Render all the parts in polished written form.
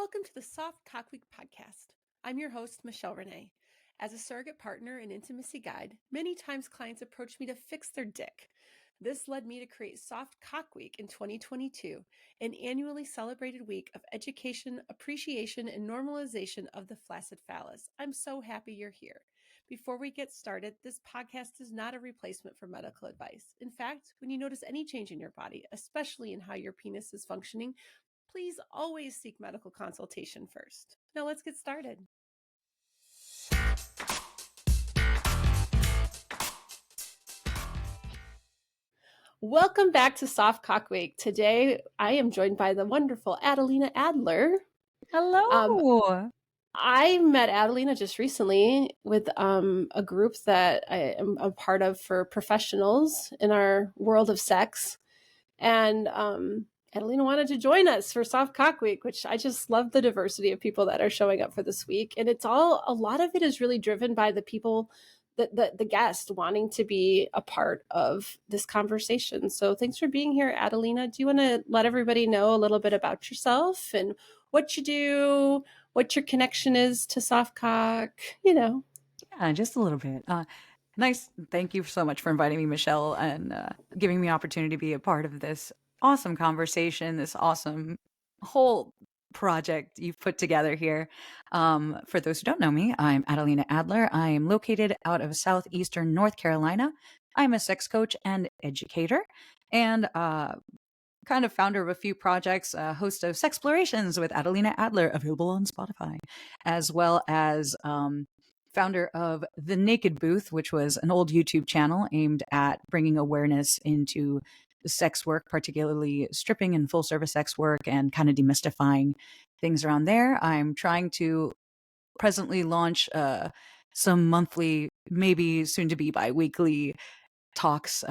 welcome to the Soft Cock Week podcast. I'm your host, Michelle Renee. As a surrogate partner and intimacy guide, many times clients approach me to fix their dick. This led me to create Soft Cock Week in 2022, an annually celebrated week of education, appreciation, and normalization of the flaccid phallus. I'm so happy you're here. Before we get started, this podcast is not a replacement for medical advice. In fact, when you notice any change in your body, especially in how your penis is functioning, please always seek medical consultation first. Now let's get started. Welcome back to Soft Cock Week. Today, I am joined by the wonderful Adelina Adler. Hello. I met Adelina just recently with a group that I am a part of for professionals in our world of sex. And Adelina wanted to join us for Soft Cock Week, which I just love the diversity of people that are showing up for this week. And a lot of it is really driven by the people, the guest wanting to be a part of this conversation. So thanks for being here, Adelina. Do you want to let everybody know a little bit about yourself and what you do, what your connection is to Soft Cock, Yeah, just a little bit. Nice. Thank you so much for inviting me, Michelle, and giving me opportunity to be a part of this awesome conversation, this awesome whole project you've put together here. For those who don't know me, I'm Adelina Adler. I am located out of southeastern North Carolina. I'm a sex coach and educator, and kind of founder of a few projects, host of Sexplorations with Adelina Adler, available on Spotify, as well as founder of The Naked Booth, which was an old YouTube channel aimed at bringing awareness into sex work, particularly stripping and full service sex work, and kind of demystifying things around there. I'm trying to presently launch some monthly, maybe soon to be bi-weekly talks,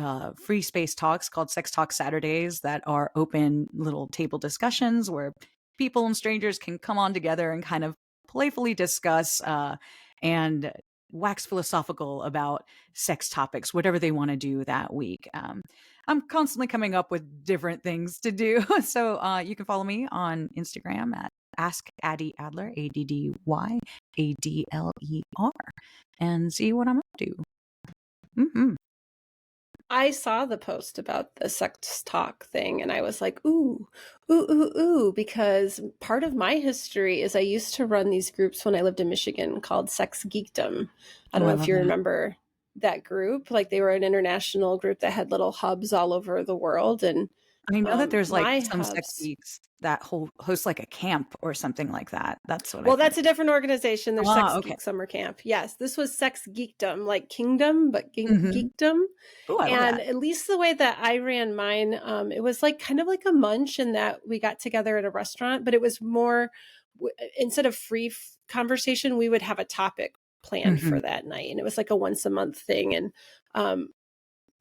free space talks called Sex Talk Saturdays that are open little table discussions where people and strangers can come on together and kind of playfully discuss and wax philosophical about sex topics, whatever they want to do that week. I'm constantly coming up with different things to do. So you can follow me on Instagram at Ask Addie Adler, ADDYADLER, and see what I'm up to. Mm-hmm. I saw the post about the sex talk thing and I was like, ooh, ooh, ooh, ooh, because part of my history is I used to run these groups when I lived in Michigan called Sex Geekdom. I don't know if you remember that group. Like they were an international group that had little hubs all over the world. And I know that there's like some hubs, sex geeks that host like a camp or something like that. That's what well, that's a different organization. There's Sex okay. Geek Summer Camp. Yes, this was Sex Geekdom, like kingdom, but geekdom. Ooh, I love And that. at least the way that I ran mine, it was like kind of like a munch in that we got together at a restaurant, but it was more instead of free conversation, we would have a topic planned for that night. And it was like a once a month thing. And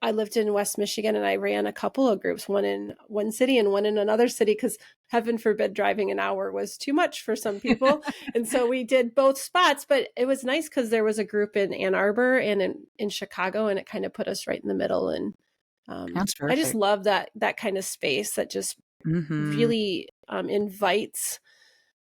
I lived in West Michigan and I ran a couple of groups, one in one city and one in another city, because heaven forbid driving an hour was too much for some people. And so we did both spots, but it was nice because there was a group in Ann Arbor and in Chicago, and it kind of put us right in the middle. And I just love that kind of space that just really invites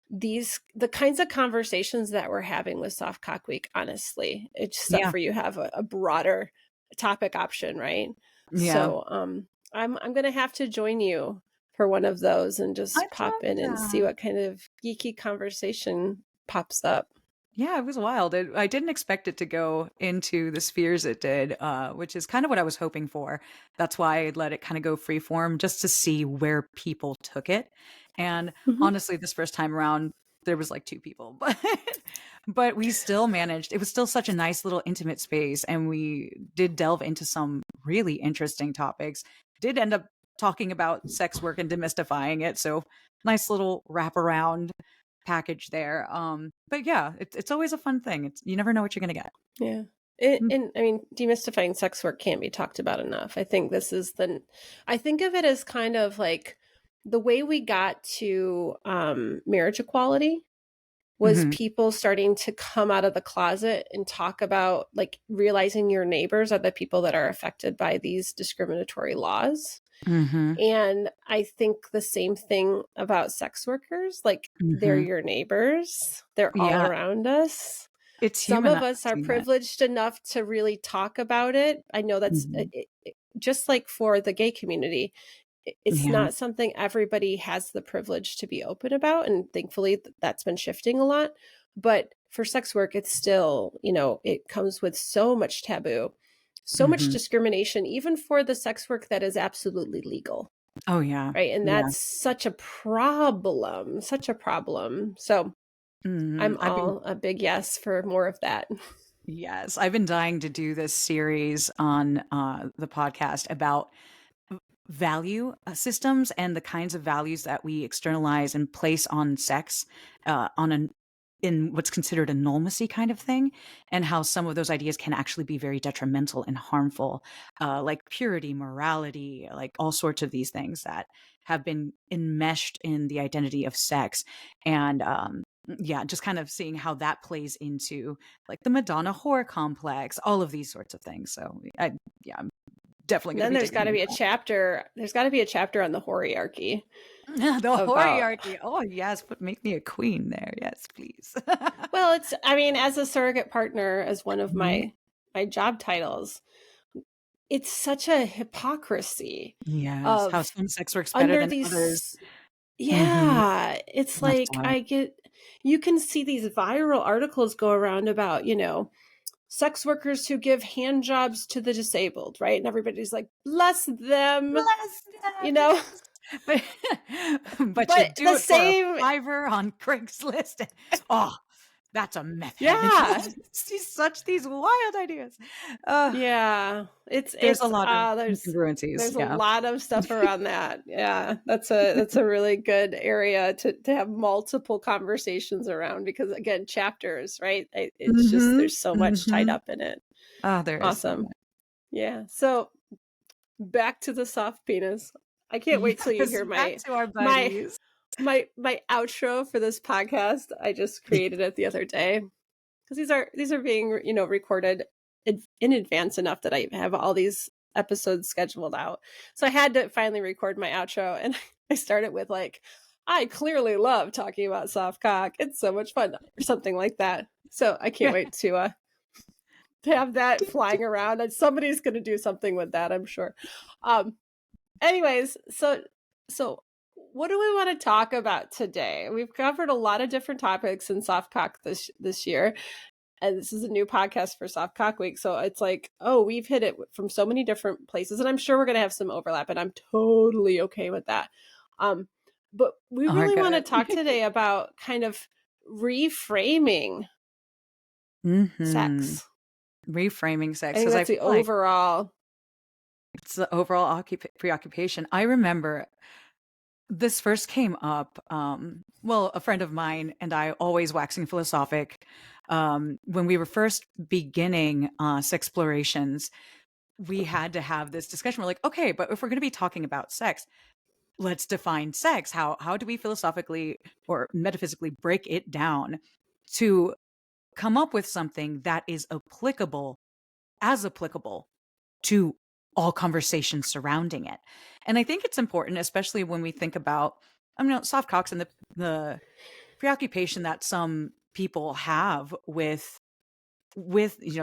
the kinds of conversations that we're having with Soft Cock Week. Honestly, it's stuff where you have a broader topic option, right? Yeah. So I'm gonna have to join you for one of those and just pop in and see what kind of geeky conversation pops up. Yeah, it was wild. I didn't expect it to go into the spheres it did, which is kind of what I was hoping for. That's why I let it kind of go freeform, just to see where people took it. And honestly, this first time around, there was like 2 people, but we still managed. It was still such a nice little intimate space, and we did delve into some really interesting topics. Did end up talking about sex work and demystifying it, so nice little wraparound package there. But yeah, it's always a fun thing. You never know what you're gonna get. Yeah. And I mean, demystifying sex work can't be talked about enough. I think I think of it as kind of like the way we got to marriage equality was people starting to come out of the closet and talk about like realizing your neighbors are the people that are affected by these discriminatory laws. Mhm. And I think the same thing about sex workers. Like, they're Mhm. your neighbors, they're all Yeah, around us. it's Some of us are humanizing that. privileged enough to really talk about it. I know that's Mhm. just like for the gay community, it's Yeah. not something everybody has the privilege to be open about. And thankfully, that's been shifting a lot. But for sex work, it's still, it comes with so much taboo, so much Mhm. discrimination, even for the sex work that is absolutely legal. Oh, yeah. Right. And Yeah. that's such a problem, such a problem. So Mhm. I'm all a big yes for more of that. Yes, I've been dying to do this series on, the podcast about value systems and the kinds of values that we externalize and place on sex on an in what's considered a normacy kind of thing, and how some of those ideas can actually be very detrimental and harmful, like purity, morality, like all sorts of these things that have been enmeshed in the identity of sex. And yeah, just kind of seeing how that plays into like the Madonna whore complex, all of these sorts of things. So yeah, I'm definitely And going to then be there's digging got to into be a chapter. There's got to be a chapter on the horiarchy that. The about. horiarchy. Oh yes, but make me a queen there. Yes, please. Well, I mean, as a surrogate partner, as one of Mhm. my job titles, it's such a hypocrisy Yes, how of some sex works better under than others. these. Mhm. Yeah, it's That's like why. you can see these viral articles go around about, sex workers who give hand jobs to the disabled, right? And everybody's like, bless them, Bless you them, know? yes. But but you But do the it for a same, fiver on Craigslist. Oh, that's a meth head. yeah. See such these wild ideas. Uh, Yeah, there's a lot of incongruencies, there's a yeah. lot of stuff around that. Yeah, that's a really good area to have multiple conversations around because again, chapters, right? It's just Mhm, there's so much tied mhm. up in it. Oh, there is so Awesome. much. Yeah. So back to the soft penis. I can't wait till you Yes, hear back my to our my buddies. my outro for this podcast. I just created it the other day because these are being recorded in advance enough that I have all these episodes scheduled out. So I had to finally record my outro, and I started with like, "I clearly love talking about soft cock. It's so much fun," or something like that. So I can't wait to have that flying around, and somebody's going to do something with that, I'm sure. Um. Anyways, so what do we want to talk about today? We've covered a lot of different topics in soft cock this year, and this is a new podcast for Soft Cock Week. So it's like, oh, we've hit it from so many different places, and I'm sure we're going to have some overlap, and I'm totally okay with that. Um, but we Are really want to good. talk today about kind of reframing Mhm. sex. Reframing I sex think because I that's the feel like overall. it's the overall preoccupation. I remember this first came up, well, a friend of mine and I always waxing philosophic, when we were first beginning, sexplorations, we had to have this discussion. We're like, "Okay, but if we're gonna be talking about sex, let's define sex. How do we philosophically or metaphysically break it down to come up with something that is applicable to all conversations surrounding it?" And I think it's important, especially when we think about, I mean, soft cocks and the preoccupation that some people have with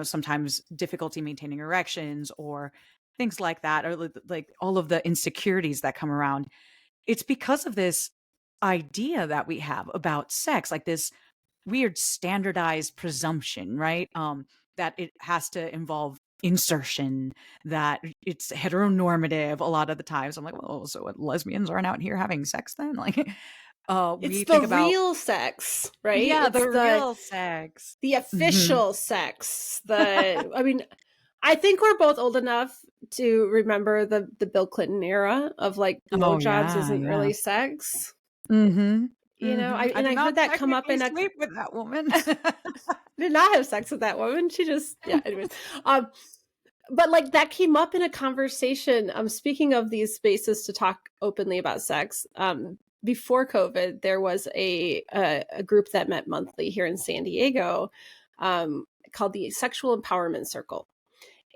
sometimes difficulty maintaining erections or things like that, or like all of the insecurities that come around. It's because of this idea that we have about sex, like this weird standardized presumption, right? That it has to involve insertion, that it's heteronormative a lot of the times. I'm like, well, so what, lesbians aren't out here having sex then? Like, It's we the think about, real sex, right? yeah, It's the the real sex. the Hmm. official sex. I mean, I think we're both old enough to remember the Bill Clinton era of like Oh blowjobs yeah, isn't yeah. really sex. Mhm. I Mhm. I and did I heard not that come up technically in a sleep with that woman. did not have sex with that woman. She just yeah, anyways. Um but like that came up in a conversation. Speaking of these spaces to talk openly about sex, before COVID, there was a group that met monthly here in San Diego, called the Sexual Empowerment Circle.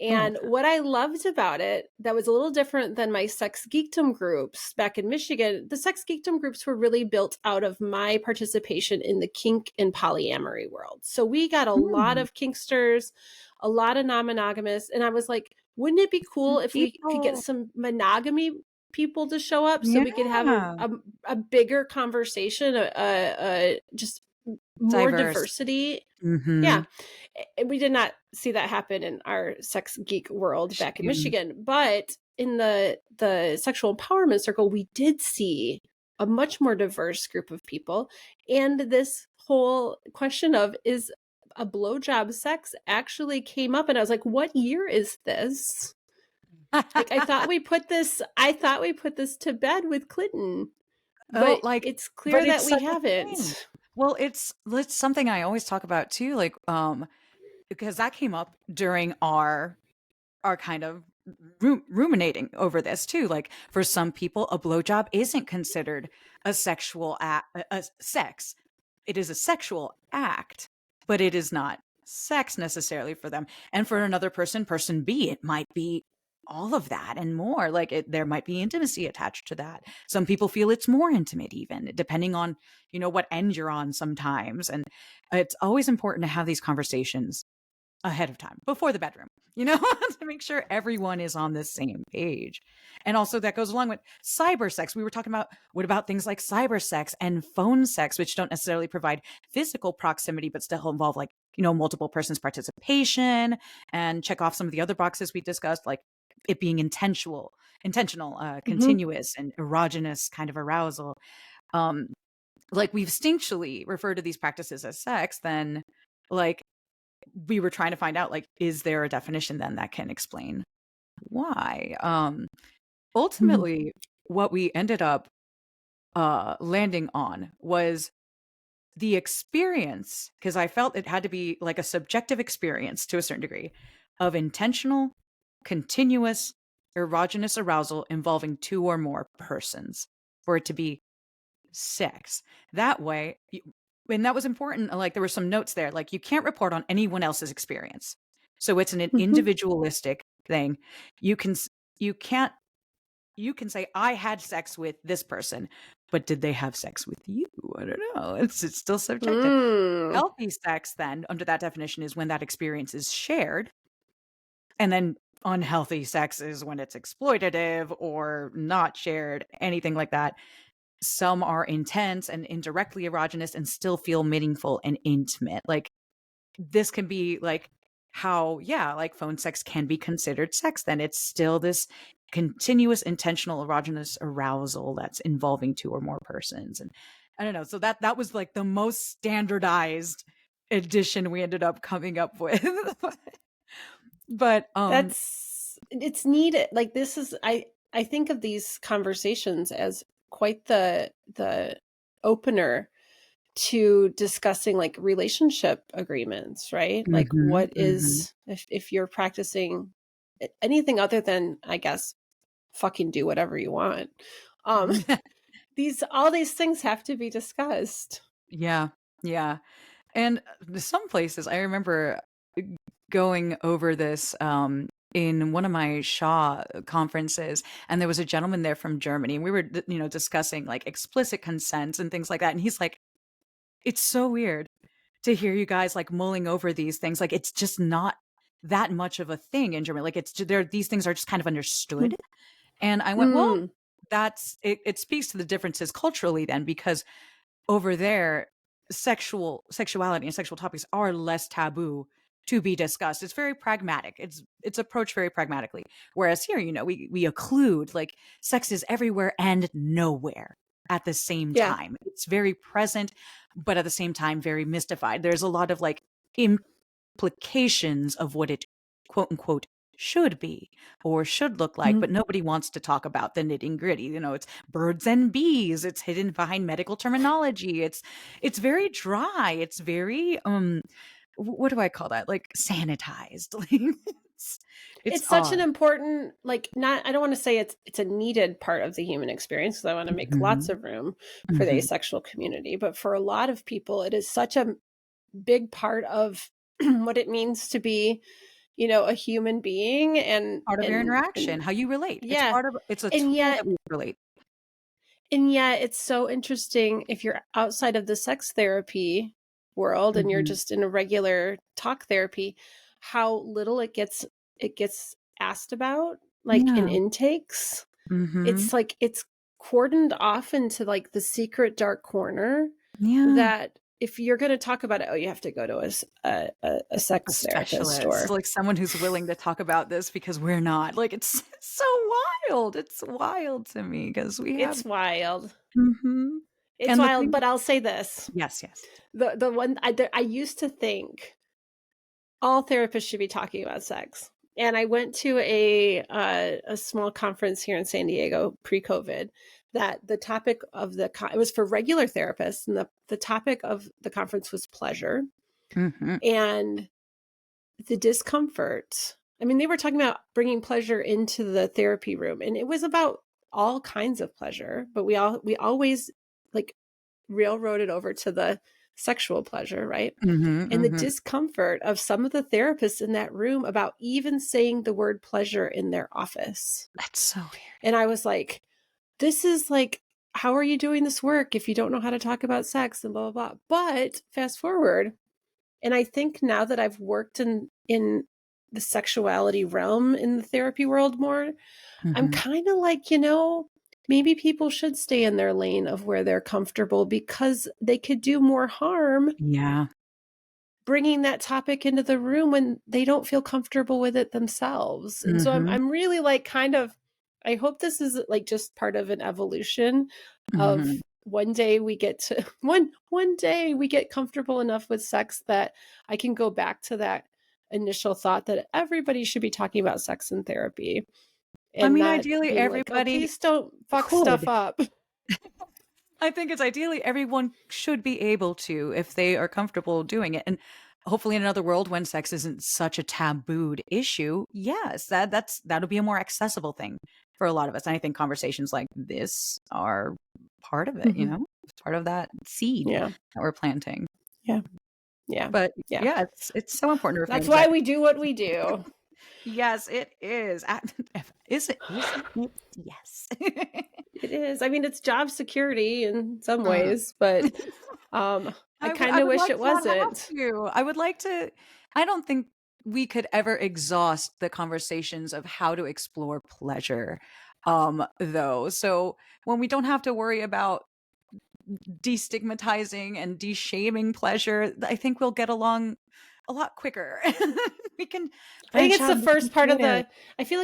Oh, And okay. what I loved about it that was a little different than my sex geekdom groups back in Michigan, the sex geekdom groups were really built out of my participation in the kink and polyamory world. So we got a lot Hmm. of kinksters, a lot of non-monogamous, and I was like, wouldn't it be Some cool if we could get people. some monogamy people to show up so we could have Yeah. a bigger conversation, just more Diverse. diversity. Mm-hmm. Yeah. We did not see that happen in our sex geek world back in Shoot. Michigan, but in the sexual empowerment circle, we did see a much more diverse group of people. And this whole question of is a blowjob sex actually came up, and I was like, what year is this? Like I thought we put this to bed with Clinton, Oh, but like, it's clear but it's that we such a thing. haven't. Well, it's something I always talk about too, like, because that came up during our kind of ruminating over this too. Like, for some people, a blowjob isn't considered a sexual act, a sex. It is a sexual act, but it is not sex necessarily for them. And for another person, person B, it might be all of that and more. Like, there might be intimacy attached to that. Some people feel it's more intimate, even depending on, what end you're on sometimes. And it's always important to have these conversations ahead of time before the bedroom, to make sure everyone is on the same page. And also that goes along with cyber sex. We were talking about, what about things like cyber sex and phone sex, which don't necessarily provide physical proximity, but still involve, like, multiple persons participation, and check off some of the other boxes we discussed, like it being intentional, Mhm. continuous and erogenous kind of arousal. Um, like, we instinctually refer to these practices as sex, then, like, we were trying to find out, like, is there a definition then that can explain why? Mhm. Ultimately, what we ended up landing on was the experience, because I felt it had to be like a subjective experience to a certain degree, of intentional, continuous, erogenous arousal involving two or more persons for it to be sex. That way, and that was important. Like, there were some notes there, like, you can't report on anyone else's experience. So it's an Mhm. individualistic thing. You can you can't you can say, I had sex with this person, but did they have sex with you? I don't know. It's still subjective. Mm. Healthy sex, then, under that definition, is when that experience is shared. And then unhealthy sex is when it's exploitative or not shared, anything like that. Some are intense and indirectly erogenous and still feel meaningful and intimate. Like, this can be like how, yeah, like, phone sex can be considered sex, then it's still this continuous, intentional, erogenous arousal that's involving two or more persons. And I don't know. So that was like the most standardized edition we ended up coming up with. But It's needed. Like this is I think of these conversations as quite the opener to discussing like relationship agreements, right? Like mhm, what mhm. is if you're practicing anything other than, I guess, fucking do whatever you want. Um these all these things have to be discussed. Yeah, yeah. And some places I remember going over this in one of my Shaw conferences, and there was a gentleman there from Germany, and we were, discussing like explicit consent and things like that. And he's like, "It's so weird to hear you guys like mulling over these things. Like, it's just not that much of a thing in Germany. Like, there, these things are just kind of understood." And I went, "Well, Mm. that's it. It speaks to the differences culturally, then, because over there, sexuality and sexual topics are less taboo to be discussed. It's very pragmatic. It's approached very pragmatically. Whereas here, we occlude, like, sex is everywhere and nowhere at the same Yeah. time. It's very present, but at the same time very mystified. There's a lot of, like, implications of what it, quote unquote, should be or should look like, Mhm. but nobody wants to talk about the nitty gritty. It's birds and bees. It's hidden behind medical terminology. It's very dry. It's very what do I call that? Like, sanitized. Like, it's It's such an odd. important, like, not, I don't want to say it's a needed part of the human experience because I want to make lots Mhm. of room for the Mhm. asexual community, but for a lot of people it is such a big part of what it means to be, a human being, Part of your interaction, how you relate. yeah. It's a And tool yet that we relate. it's so interesting if you're outside of the sex therapy world and you're Mhm. just in a regular talk therapy, how little it gets asked about, like in Yeah. intakes. Mhm. It's like it's cordoned off into like the secret dark corner Yeah. that if you're going to talk about it, oh, you have to go to a A sex therapist, specialist, or like someone who's willing to talk about this because we're not. Like, it's so wild. It's wild to me because we have it's wild. Mhm. It's And the wild, thing but I'll say this. Yes, yes. The one I used to think all therapists should be talking about sex. And I went to a small conference here in San Diego pre-COVID that the topic of it was for regular therapists, and the topic of the conference was pleasure Mhm. and the discomfort. I mean, they were talking about bringing pleasure into the therapy room, and it was about all kinds of pleasure, but we always like railroaded over to the sexual pleasure, right? Mhm, And the mhm. discomfort of some of the therapists in that room about even saying the word pleasure in their office. That's so weird. And I was like, this is like, how are you doing this work if you don't know how to talk about sex and blah, blah, blah. But fast forward, and I think now that I've worked in the sexuality realm in the therapy world more, I'm Mhm. kind of like, maybe people should stay in their lane of where they're comfortable, because they could do more harm Yeah. bringing that topic into the room when they don't feel comfortable with it themselves. And so I'm Mhm. I'm really like kind of, I hope this is like just part of an evolution Mhm. of one day we get to one day we get comfortable enough with sex that I can go back to that initial thought that everybody should be talking about sex in therapy I and mean, not ideally, being like, oh, everybody please don't fuck stuff could. up. I think it's ideally everyone should be able to if they are comfortable doing it. And hopefully in another world when sex isn't such a tabooed issue, yes, that'll be a more accessible thing for a lot of us. And I think conversations like this are part of it, Mhm. It's part of that seed Yeah. that we're planting. Yeah. Yeah. But Yeah. yeah, it's so important to That's reframe why sex. we do what we do. Yes, it is. Is it? Isn't it? Yes. It is. I mean, it's job security in some Mm. ways, but I kind I of would wish like it to not have wasn't. to. I would like to I don't think we could ever exhaust the conversations of how to explore pleasure, though. So when we don't have to worry about destigmatizing and deshaming pleasure, I think we'll get along a lot quicker. We can I think branch it's out the and first become part of creative. the I feel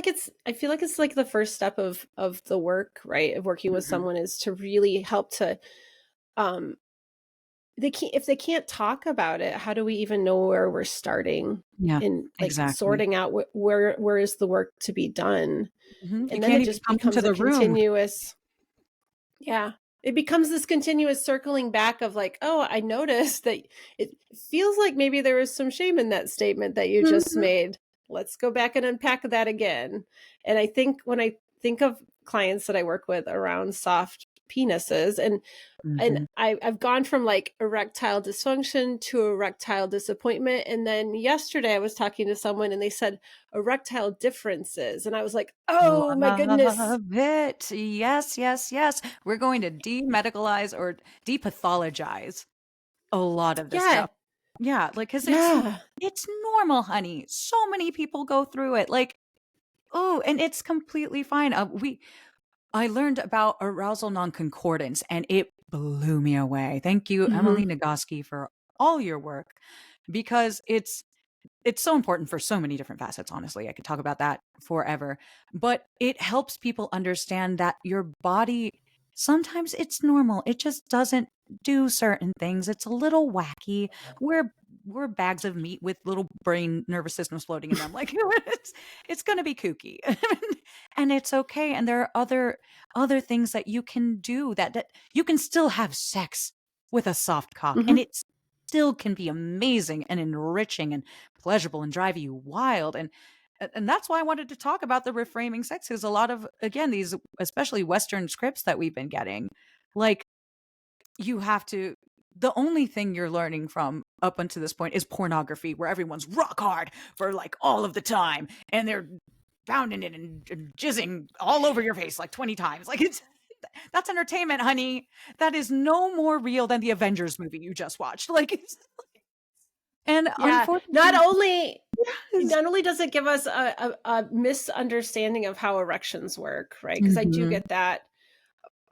like it's like the first step of the work, right? Of working with Mhm. someone is to really help to um they can't if they can't talk about it, how do we even know where we're starting Yeah, in like exactly. sorting out where is the work to be done? Mhm. You And then can't it even just come into becomes a the room. continuous. Yeah. It becomes this continuous circling back of like, oh, I noticed that it feels like maybe there was some shame in that statement that you just Mhm. made. Let's go back and unpack that again. And I think when I think of clients that I work with around soft penises, and Mhm. I've gone from like erectile dysfunction to erectile disappointment. And then yesterday I was talking to someone and they said erectile differences. And I was like, oh my goodness. Love it. Yes, yes, yes. We're going to demedicalize or depathologize a lot of this Yeah. stuff. Yeah, like, 'cause Yeah. it's normal, honey. So many people go through it, like, oh, and it's completely fine. I learned about arousal non-concordance, and it blew me away. Thank you, Hmm. Emily Nagoski, for all your work because it's so important for so many different facets, honestly. I could talk about that forever. But it helps people understand that your body, sometimes it's normal. It just doesn't do certain things. It's a little wacky. We're bags of meat with little brain nervous systems floating in them. Like it's gonna be kooky. And it's okay. And there are other things that you can do that you can still have sex with a soft cock. And Hmm. it still can be amazing and enriching and pleasurable and drive you wild. And that's why I wanted to talk about the reframing sex because a lot of again these especially Western scripts that we've been getting, like you have to the only thing you're learning from up until this point is pornography, where everyone's rock hard for like all of the time, and they're pounding it and jizzing all over your face like 20 times. Like that's entertainment, honey. That is no more real than the Avengers movie you just watched. Like, and Yeah. Not unfortunately, only yes. not only does it give us a misunderstanding of how erections work, right? Because I do Mhm. get that.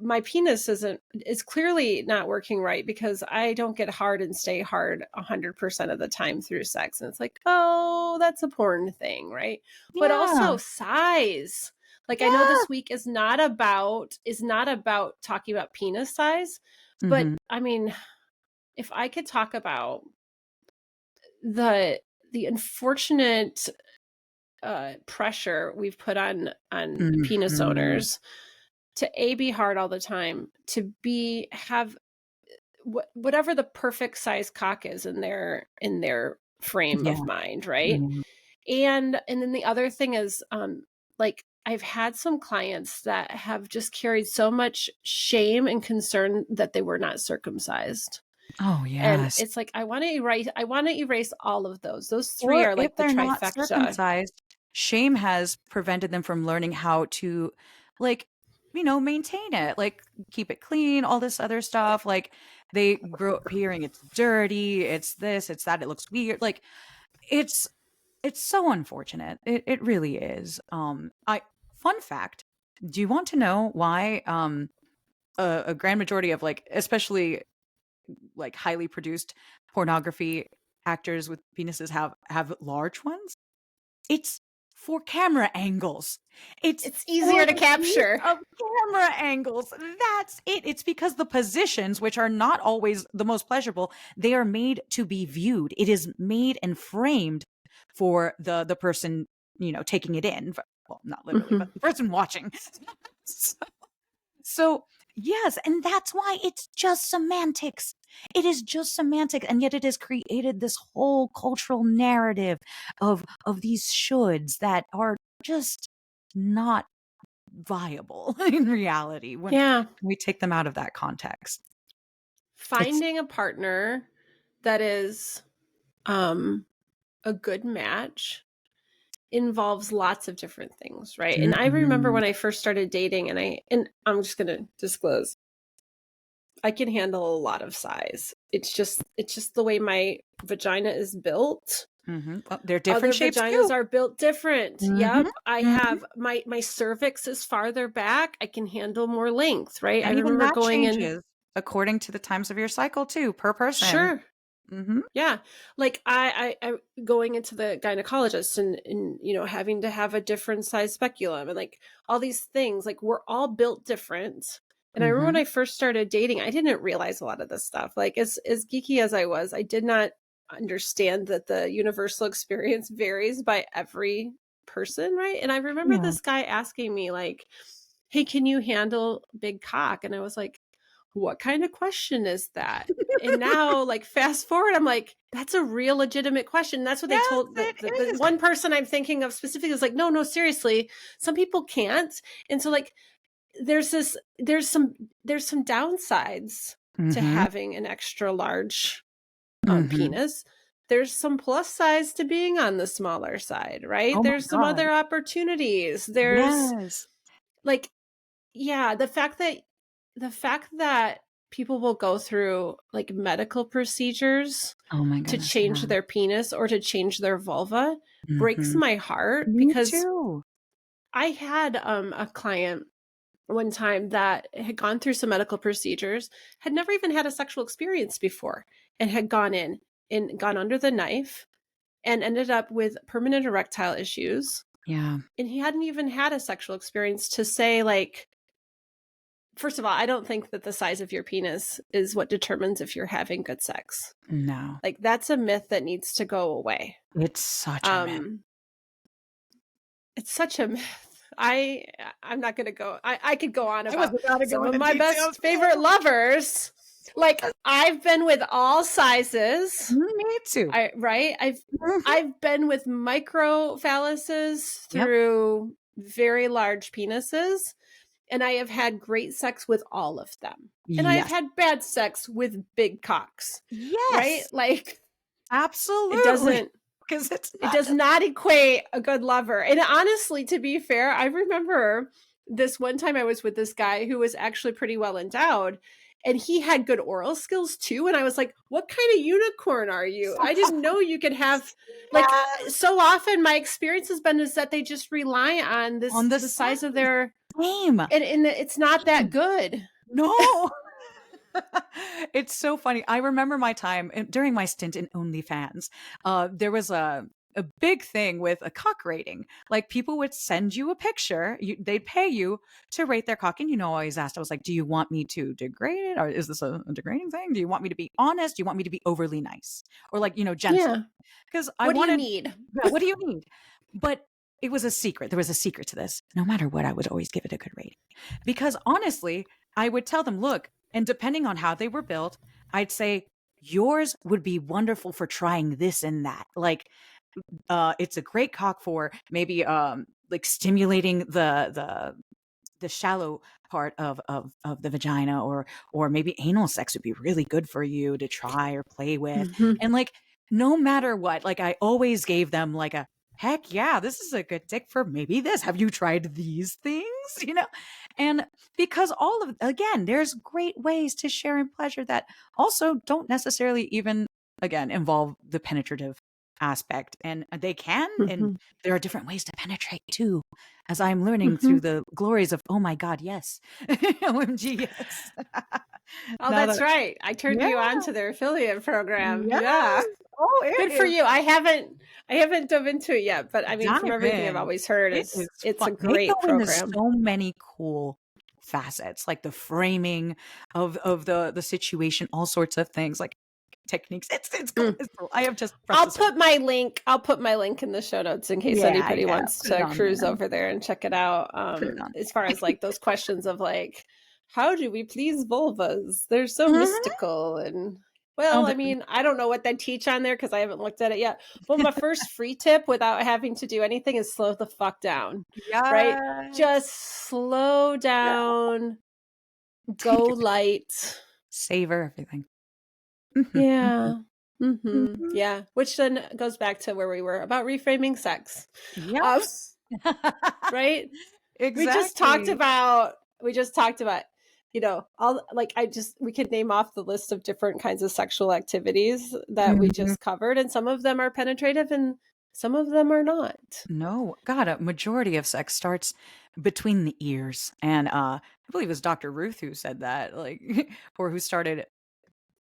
My penis is clearly not working right because I don't get hard and stay hard 100% of the time through sex. And it's like, oh, that's a porn thing, right? But Yeah. also size. Like I know Yeah. this week is not about talking about penis size, but Mhm. I mean, if I could talk about the the unfortunate pressure we've put on penis Mhm. owners to be hard all the time, to be have whatever the perfect size cock is in their frame Yeah. of mind, right? Yeah. And then the other thing is like I've had some clients that have just carried so much shame and concern that they were not circumcised. Oh, And yes. it's like I want to erase all of those. Those three Or are if like the they're not trifecta. circumcised, shame has prevented them from learning how to, like, maintain it, like keep it clean, all this other stuff. Like they grow up hearing it's dirty, it's this, it's that, it looks weird. Like it's it's so unfortunate. It really is. I Fun fact, do you want to know why a grand majority of like especially like highly produced pornography actors with penises have large ones? It's for camera angles. It's It's for easier to the use capture. of camera angles. That's it. It's because the positions, which are not always the most pleasurable, they are made to be viewed. It is made and framed for the person, taking it in. Well, not literally, Mhm. but the person watching. So, so, yes, and that's why it's just semantics. It is just semantics, and yet it has created this whole cultural narrative of these shoulds that are just not viable in reality when Yeah. we take them out of that context. It's Finding a partner that is um a good match involves lots of different things, right? And I remember Mhm. when I first started dating and I'm just going to disclose I can handle a lot of size. It's just the way my vagina is built. Mhm. Well, they're different Other shapes vaginas too. are built different. Mhm. Yep. I Mhm. have my cervix is farther back. I can handle more length, right? I And even remember that going in. changes according to the times of your cycle too, per person. Sure. Mhm. Yeah. Like I going into the gynecologist and having to have a different size speculum and like all these things, like we're all built different. And I remember when Mhm. I first started dating, I didn't realize a lot of this stuff. Like as geeky as I was, I did not understand that the universal experience varies by every person, right? And I remember Yeah. this guy asking me like, "Hey, can you handle big cock?" And I was like, what kind of question is that? And now, like, fast forward, I'm like, that's a real legitimate question. That's what they Yes, told the, it the, the is. one person I'm thinking of specifically is like, no, no, seriously, some people can't. And so, like, there's some downsides to Mhm. having an extra large Mhm. penis. There's some plus sides to being on the smaller side, right? Oh my There's some god. other opportunities. There's Yes. like yeah, the fact that people will go through like medical procedures Oh my to goodness, change yeah. their penis or to change their vulva breaks Mhm. my heart Me because too. I had a client one time that had gone through some medical procedures, had never even had a sexual experience before, and had gone in and gone under the knife and ended up with permanent erectile issues. Yeah. And he hadn't even had a sexual experience to say, like, first of all, I don't think that the size of your penis is what determines if you're having good sex. No. Like that's a myth that needs to go away. It's such a myth. Um it's such a myth. I'm not going to go I could go on I was about about to go some of into my details best favorite too. lovers. Like I've been with all sizes. Me too. I right? Mhm. I've been with micro phalluses Yep. through very large penises. and I have had great sex with all of them. And I have Yes. had bad sex with big cocks, right? Yes. Like it Absolutely. doesn't Because it's it not does just not equate a good lover. And honestly, to be fair, I remember this one time I was with this guy who was actually pretty well endowed and he had good oral skills too. And I was like, what kind of unicorn are you? I didn't know you could have like yes. so often my experience has been is that they just rely on On the the size of size. their Same. and it's not that Same. good. No. It's so funny. I remember my time during my stint in OnlyFans. There was a big thing with a cock rating. Like people would send you a picture, they'd pay you to rate their cock, and I always asked, I was like, "Do you want me to degrade it, or is this a degrading thing? Do you want me to be honest? Do you want me to be overly nice, or like gentle?" Yeah. Because I What do you wanted, need? yeah, what do you need? But it was a secret. There was a secret to this. No matter what, I would always give it a good rating because honestly, I would tell them, look, and depending on how they were built, I'd say yours would be wonderful for trying this and that. Like, it's a great cock for maybe like stimulating the shallow part of the vagina, or maybe anal sex would be really good for you to try or play with. Mhm. And like no matter what, like I always gave them like a heck yeah, this is a good tick for maybe this. Have you tried these things? And because all of again, there's great ways to share in pleasure that also don't necessarily even again involve the penetrative aspect, and they can, and Mhm. there are different ways to penetrate too, as I'm learning through Mhm. the glories of, oh my God, yes. OMG, yes. Oh, Now that's that, right. I turned yeah, you on to their affiliate program. yes. Yeah. Oh, it Good for is. you. I haven't dove into it yet, but I mean, from Dive everything I've in. always heard It is is it's fun. a They great go into program. so many cool facets, like the framing of the situation, all sorts of things, like techniques. It's cool. Mm. It's cool. I have just brushed the surface. I'll put my link in the show notes in case Yeah, anybody yeah. wants Put it to on cruise there. over there and check it out. Put it on. As far as like those questions of like, how do we please vulvas? They're so Mhm. mystical and Oh, well, I but mean, I don't know what they teach on there because I haven't looked at it yet. But my first free tip without having to do anything is slow the fuck down. Right? yes. Just slow Yeah. down, go Take it. light. Savor everything. Mhm, mhm, Yeah. mhm. Yeah. Which then goes back to where we were about reframing sex. Yep. Um, right? We just talked Exactly. about we just talked about all like we could name off the list of different kinds of sexual activities that we Mhm. just covered and some of them are penetrative and some of them are not. No, God, a majority of sex starts between the ears, and, I believe it was Dr. Ruth who said that, like, or who started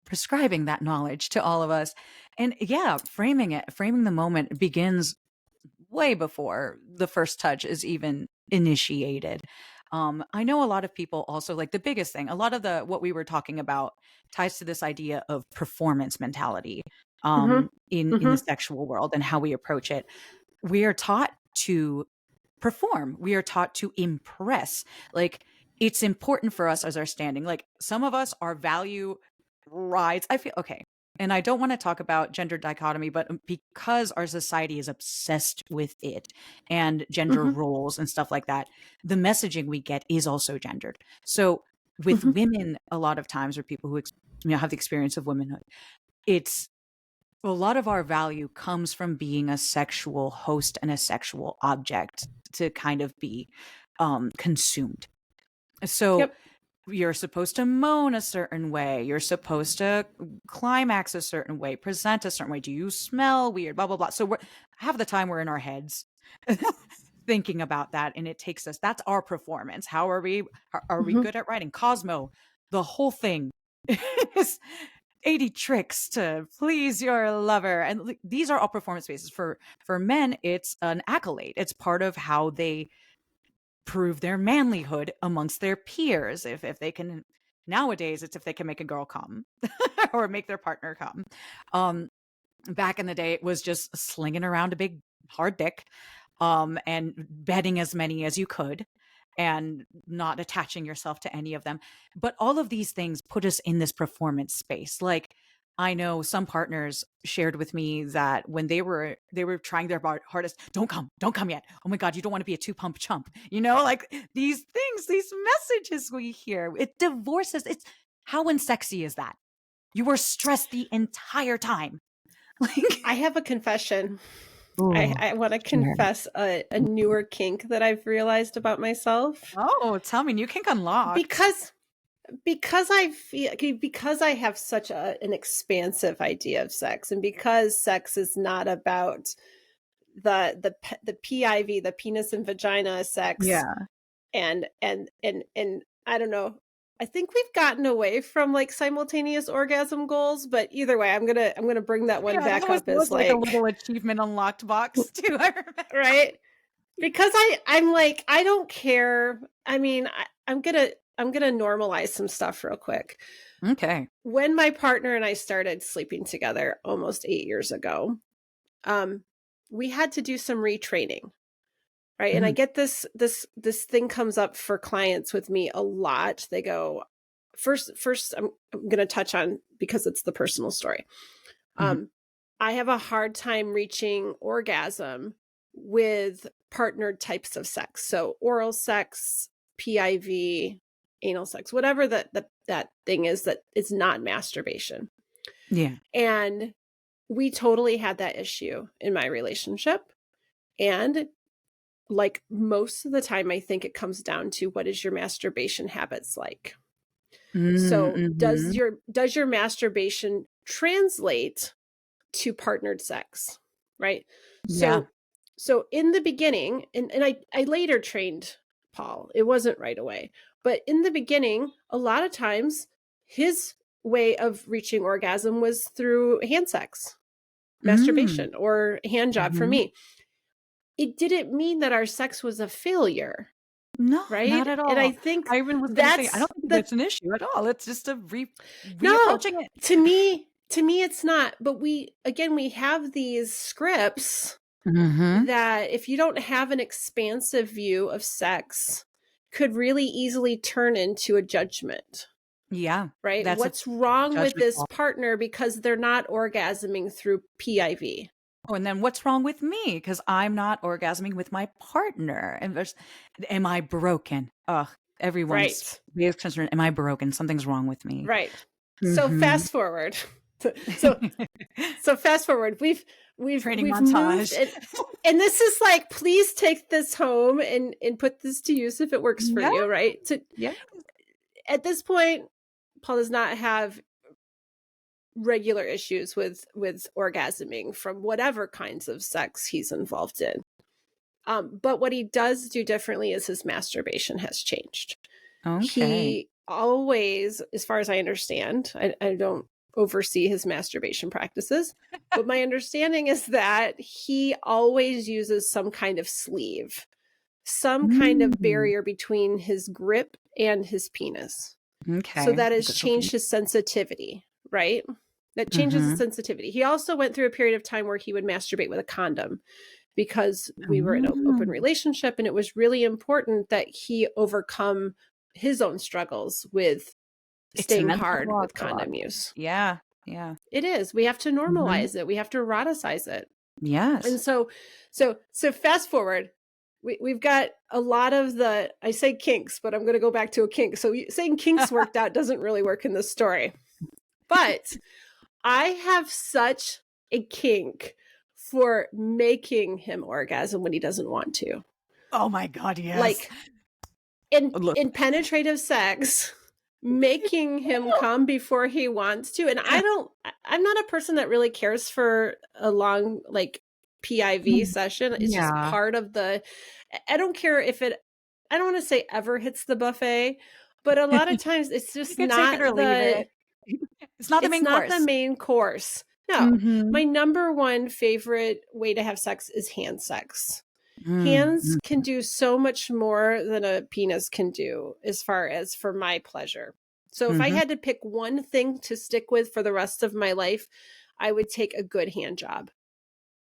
prescribing that knowledge to all of us, and yeah, framing the moment begins way before the first touch is even initiated. I know a lot of people also like the biggest thing, a lot of the what we were talking about ties to this idea of performance mentality Mhm. in the Mhm. sexual world and how we approach it. We are taught to perform. We are taught to impress. Like it's important for us as our standing. Like some of us, our value rides. I feel okay. And I don't want to talk about gender dichotomy, but because our society is obsessed with it and gender Mhm. roles and stuff like that, the messaging we get is also gendered. So with Mhm. women, a lot of times, or people who have the experience of womanhood, it's a lot of our value comes from being a sexual host and a sexual object to kind of be consumed. So Yep. you're supposed to moan a certain way. You're supposed to climax a certain way, present a certain way. Do you smell weird? Blah, blah, blah. So half the time we're in our heads thinking about that. And it takes us, that's our performance. How are we? Are we Mhm. good at writing? Cosmo, the whole thing is 80 tricks to please your lover. And these are all performance bases. For men, it's an accolade. It's part of how they prove their manlyhood amongst their peers. If they can nowadays, it's if they can make a girl come or make their partner come. Um, Back in the day, it was just slinging around a big hard dick, and betting as many as you could and not attaching yourself to any of them. But all of these things put us in this performance space. Like I know some partners shared with me that when they were trying their hardest, don't come yet. Oh my God, you don't want to be a 2 pump chump. Like these things, these messages we hear. It divorces. It's how unsexy is that? You were stressed the entire time. Like, I have a confession. oh, I want to sure. confess a newer kink that I've realized about myself. Oh, tell me, new kink unlocked. Because I feel because I have such an expansive idea of sex, and because sex is not about the PIV, the penis and vagina sex, Yeah. and I don't know. I think we've gotten away from like simultaneous orgasm goals, but either way, I'm gonna bring that one Yeah, back that up was as like a like little achievement unlocked box too. I remember. right, because I'm like I don't care. I mean, I'm gonna normalize some stuff real quick. Okay. When my partner and I started sleeping together almost 8 years ago, um, we had to do some retraining, right? And I Mhm. get this thing comes up for clients with me a lot. They go, first I'm going to touch on because it's the personal story. Mhm. Um, I have a hard time reaching orgasm with partnered types of sex, so oral sex, PIV, anal sex, whatever that thing is that is not masturbation. Yeah. And we totally had that issue in my relationship. And like most of the time, I think it comes down to what is your masturbation habits like? So Mhm. does your masturbation translate to partnered sex? Right. Yeah. So in the beginning, and I later trained Paul. It wasn't right away. But in the beginning, a lot of times his way of reaching orgasm was through hand sex, Mm. masturbation, or hand job for Mhm. me. It didn't mean that our sex was a failure, No, not right? at And I all. think I even was gonna say, I that's don't think the that's an issue at all. It's just a no, reapproaching it. to me it's not. But we have these scripts Mhm. that if you don't have an expansive view of sex could really easily turn into a judgment, Yeah. right? That's a What's wrong with judgment this call. partner because they're not orgasming through PIV? Oh, and then what's wrong with me? Because 'Cause I'm not orgasming with my partner, and am I broken? Ugh, everyone's Right. biggest concern, am I broken? Something's wrong with me. Right. So Mhm. fast forward. So so fast forward. Training We've moved, montage. and this is like please take this home and put this to use if it works for Yeah, you, right? To yeah. at this point, Paul does not have regular issues with orgasming from whatever kinds of sex he's involved in. But what he does do differently is his masturbation has changed. Okay. He always, as far as I understand, I don't oversee his masturbation practices, but my understanding is that he always uses some kind of sleeve, some kind of Mm. barrier between his grip and his penis. So Okay. that has Good to know. changed his sensitivity, right? That changes his Mhm. sensitivity. He also went through a period of time where he would masturbate with a condom because we were in an open Mm. relationship, and it was really important that he overcome his own struggles with It's a staying mental hard block with for a lot of condom people. use. Yeah, yeah. It is. We have to Mhm. normalize it. We have to eroticize it. And Yes. so fast forward, we've got a lot of the, I say kinks, but I'm going to go back to a kink. So saying kinks worked out doesn't really work in this story. But I have such a kink for making him orgasm when he doesn't want to. Oh my god, yes. Like Look. in penetrative sex, making him come before he wants to. And I'm not a person that really cares for a long like PIV session. It's just Yeah. part of the I don't care if it I don't want to say ever hits the buffet, but a lot of times it's You just could take it not or leave the it. It's not the it's main not the course. main course. No, Mhm. my number one favorite way to have sex is hand sex. Mm, Hands can mhm, do so much more than a penis can do as far as for my pleasure. So if I mhm. had to pick one thing to stick with for the rest of my life, I would take a good hand job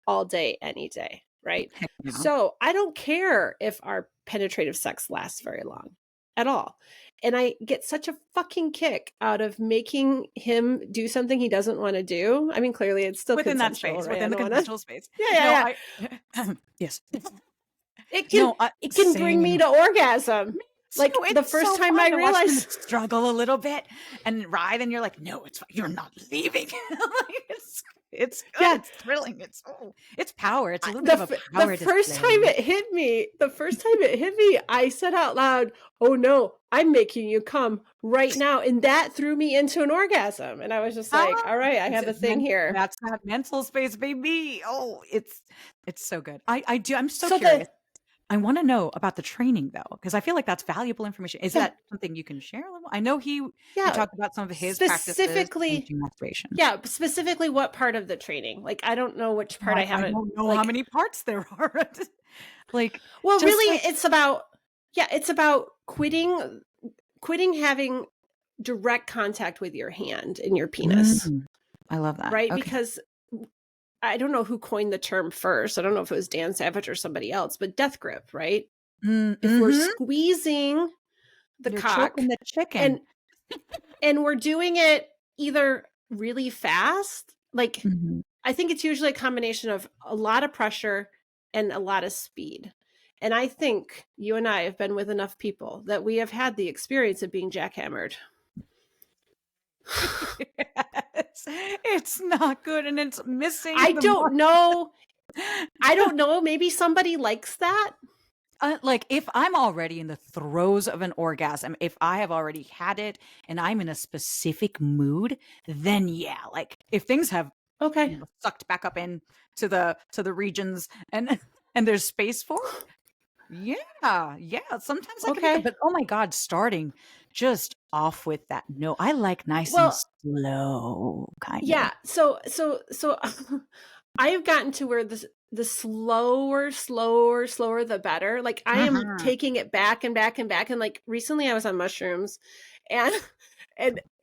all day, any day, right? Heck yeah. So I don't care if our penetrative sex lasts very long. at all. And I get such a fucking kick out of making him do something he doesn't want to do. I mean, clearly it's still Within that consensual, space, right? I within the don't want to. consensual space. Yeah, No, yeah, I yeah. yes. It can No, it can bring me same. to orgasm. So Like the it's first so time I fun to watch them realized, struggle a little bit and writhe, and you're like, "No, it's fine. You're not leaving." Like, it's good. yeah, It's thrilling. It's power. It's a little bit of a the power first time display. it hit me, I said out loud, "Oh no, I'm making you come right now," and that threw me into an orgasm. And I was just Ah, like, "All right, I it's have a it's thing men here." that's that mental space, baby. Oh, it's so good. I do I'm so So the curious. I wanna know about the training though, because I feel like that's valuable information. Is yeah, that something you can share a little? I know you yeah, talked about some of his practices specifically, managing masturbation. yeah, specifically what part of the training? Like I don't know which Oh, part I I haven't don't know how like. many parts there are. Like, Well, just really, like it's about, yeah, it's about quitting having direct contact with your hand and your penis, mm, I love that. right? Okay. Because I don't know who coined the term first. I don't know if it was Dan Savage or somebody else, but death grip, right? If we're Mhm. squeezing the You're choking cock the and chicken. we're doing it either really fast, like Mhm. I think it's usually a combination of a lot of pressure and a lot of speed. And I think you and I have been with enough people that we have had the experience of being jackhammered. Yes. It's not good, and it's missing I the don't mark. know. I don't know. Maybe somebody likes that. Like, if I'm already in the throes of an orgasm, if I have already had it and I'm in a specific mood, then yeah, like if things have Okay. sucked back up in to the regions and and there's space for it, yeah, yeah. Sometimes I can be good, Okay. but oh my God, starting just off with that. No, I like nice and Well, slow, kind of. yeah. So I have gotten to where the slower the better. Like I am Uh-huh. taking it back and back and back. And like recently I was on mushrooms and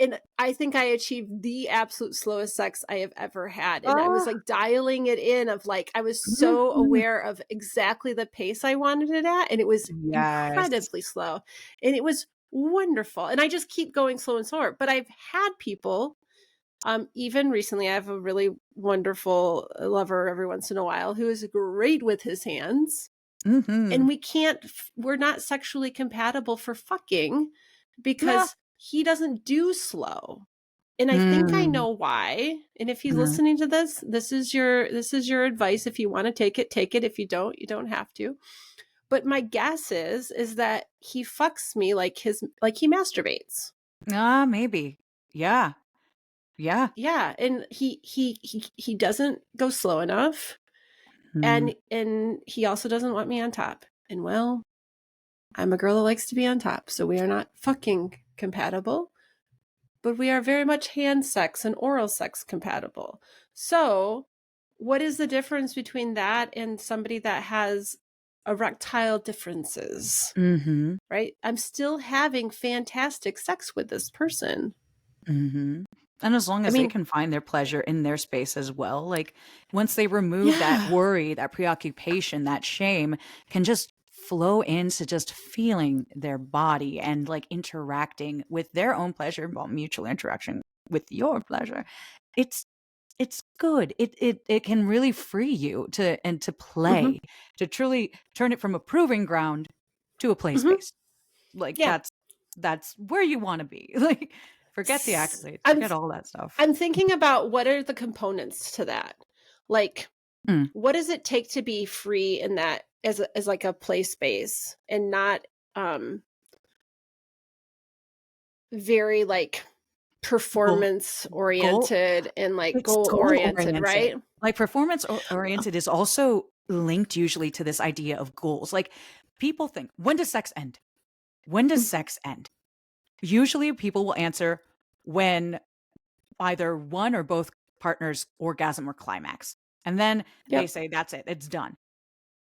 and I think I achieved the absolute slowest sex I have ever had. And I was Oh, like dialing it in of like I was so mhm. aware of exactly the pace I wanted it at. And it was Yes. incredibly slow. And it was wonderful. And I just keep going slow and slower. But I've had people even recently, I have a really wonderful lover every once in a while who is great with his hands. Mhm. And we're not sexually compatible for fucking No. because he doesn't do slow. And I think I Mm. know why. And if he's Mhm. listening to this, this is your advice. If you want to take it, take it. If you don't, you don't have to. But my guess is that he fucks me like he masturbates. Ah, maybe. Yeah. Yeah. Yeah, and he doesn't go slow enough. Mm. And he also doesn't want me on top. And well, I'm a girl that likes to be on top, so we are not fucking compatible, but we are very much hand sex and oral sex compatible. So, what is the difference between that and somebody that has erectile differences? Mhm. Right? I'm still having fantastic sex with this person. Mhm. And as long I as they mean, can find their pleasure in their space as well, like, once they remove that yeah. worry, that preoccupation, that shame can just flow into just feeling their body and, like, interacting with their own pleasure, well, mutual interaction with your pleasure. It's it's good. It can really free you to Mhm. play, to truly turn it from a proving ground to a play Mhm. space. Like, Yeah. that's where you wanna be. Like, forget the S- accolades, I'm forget all that stuff. I'm thinking about what are the components to that? Like, Mm. what does it take to be free in that as like a play space and not um very like Goal performance goal oriented and like it's goal oriented, goal-oriented. right? Like, performance oriented is also linked usually to this idea of goals. Like, people think, "When does sex end? When does Mhm. sex end?" Usually, people will answer when either one or both partners orgasm or climax, and then they Yep. say, "That's it, it's done."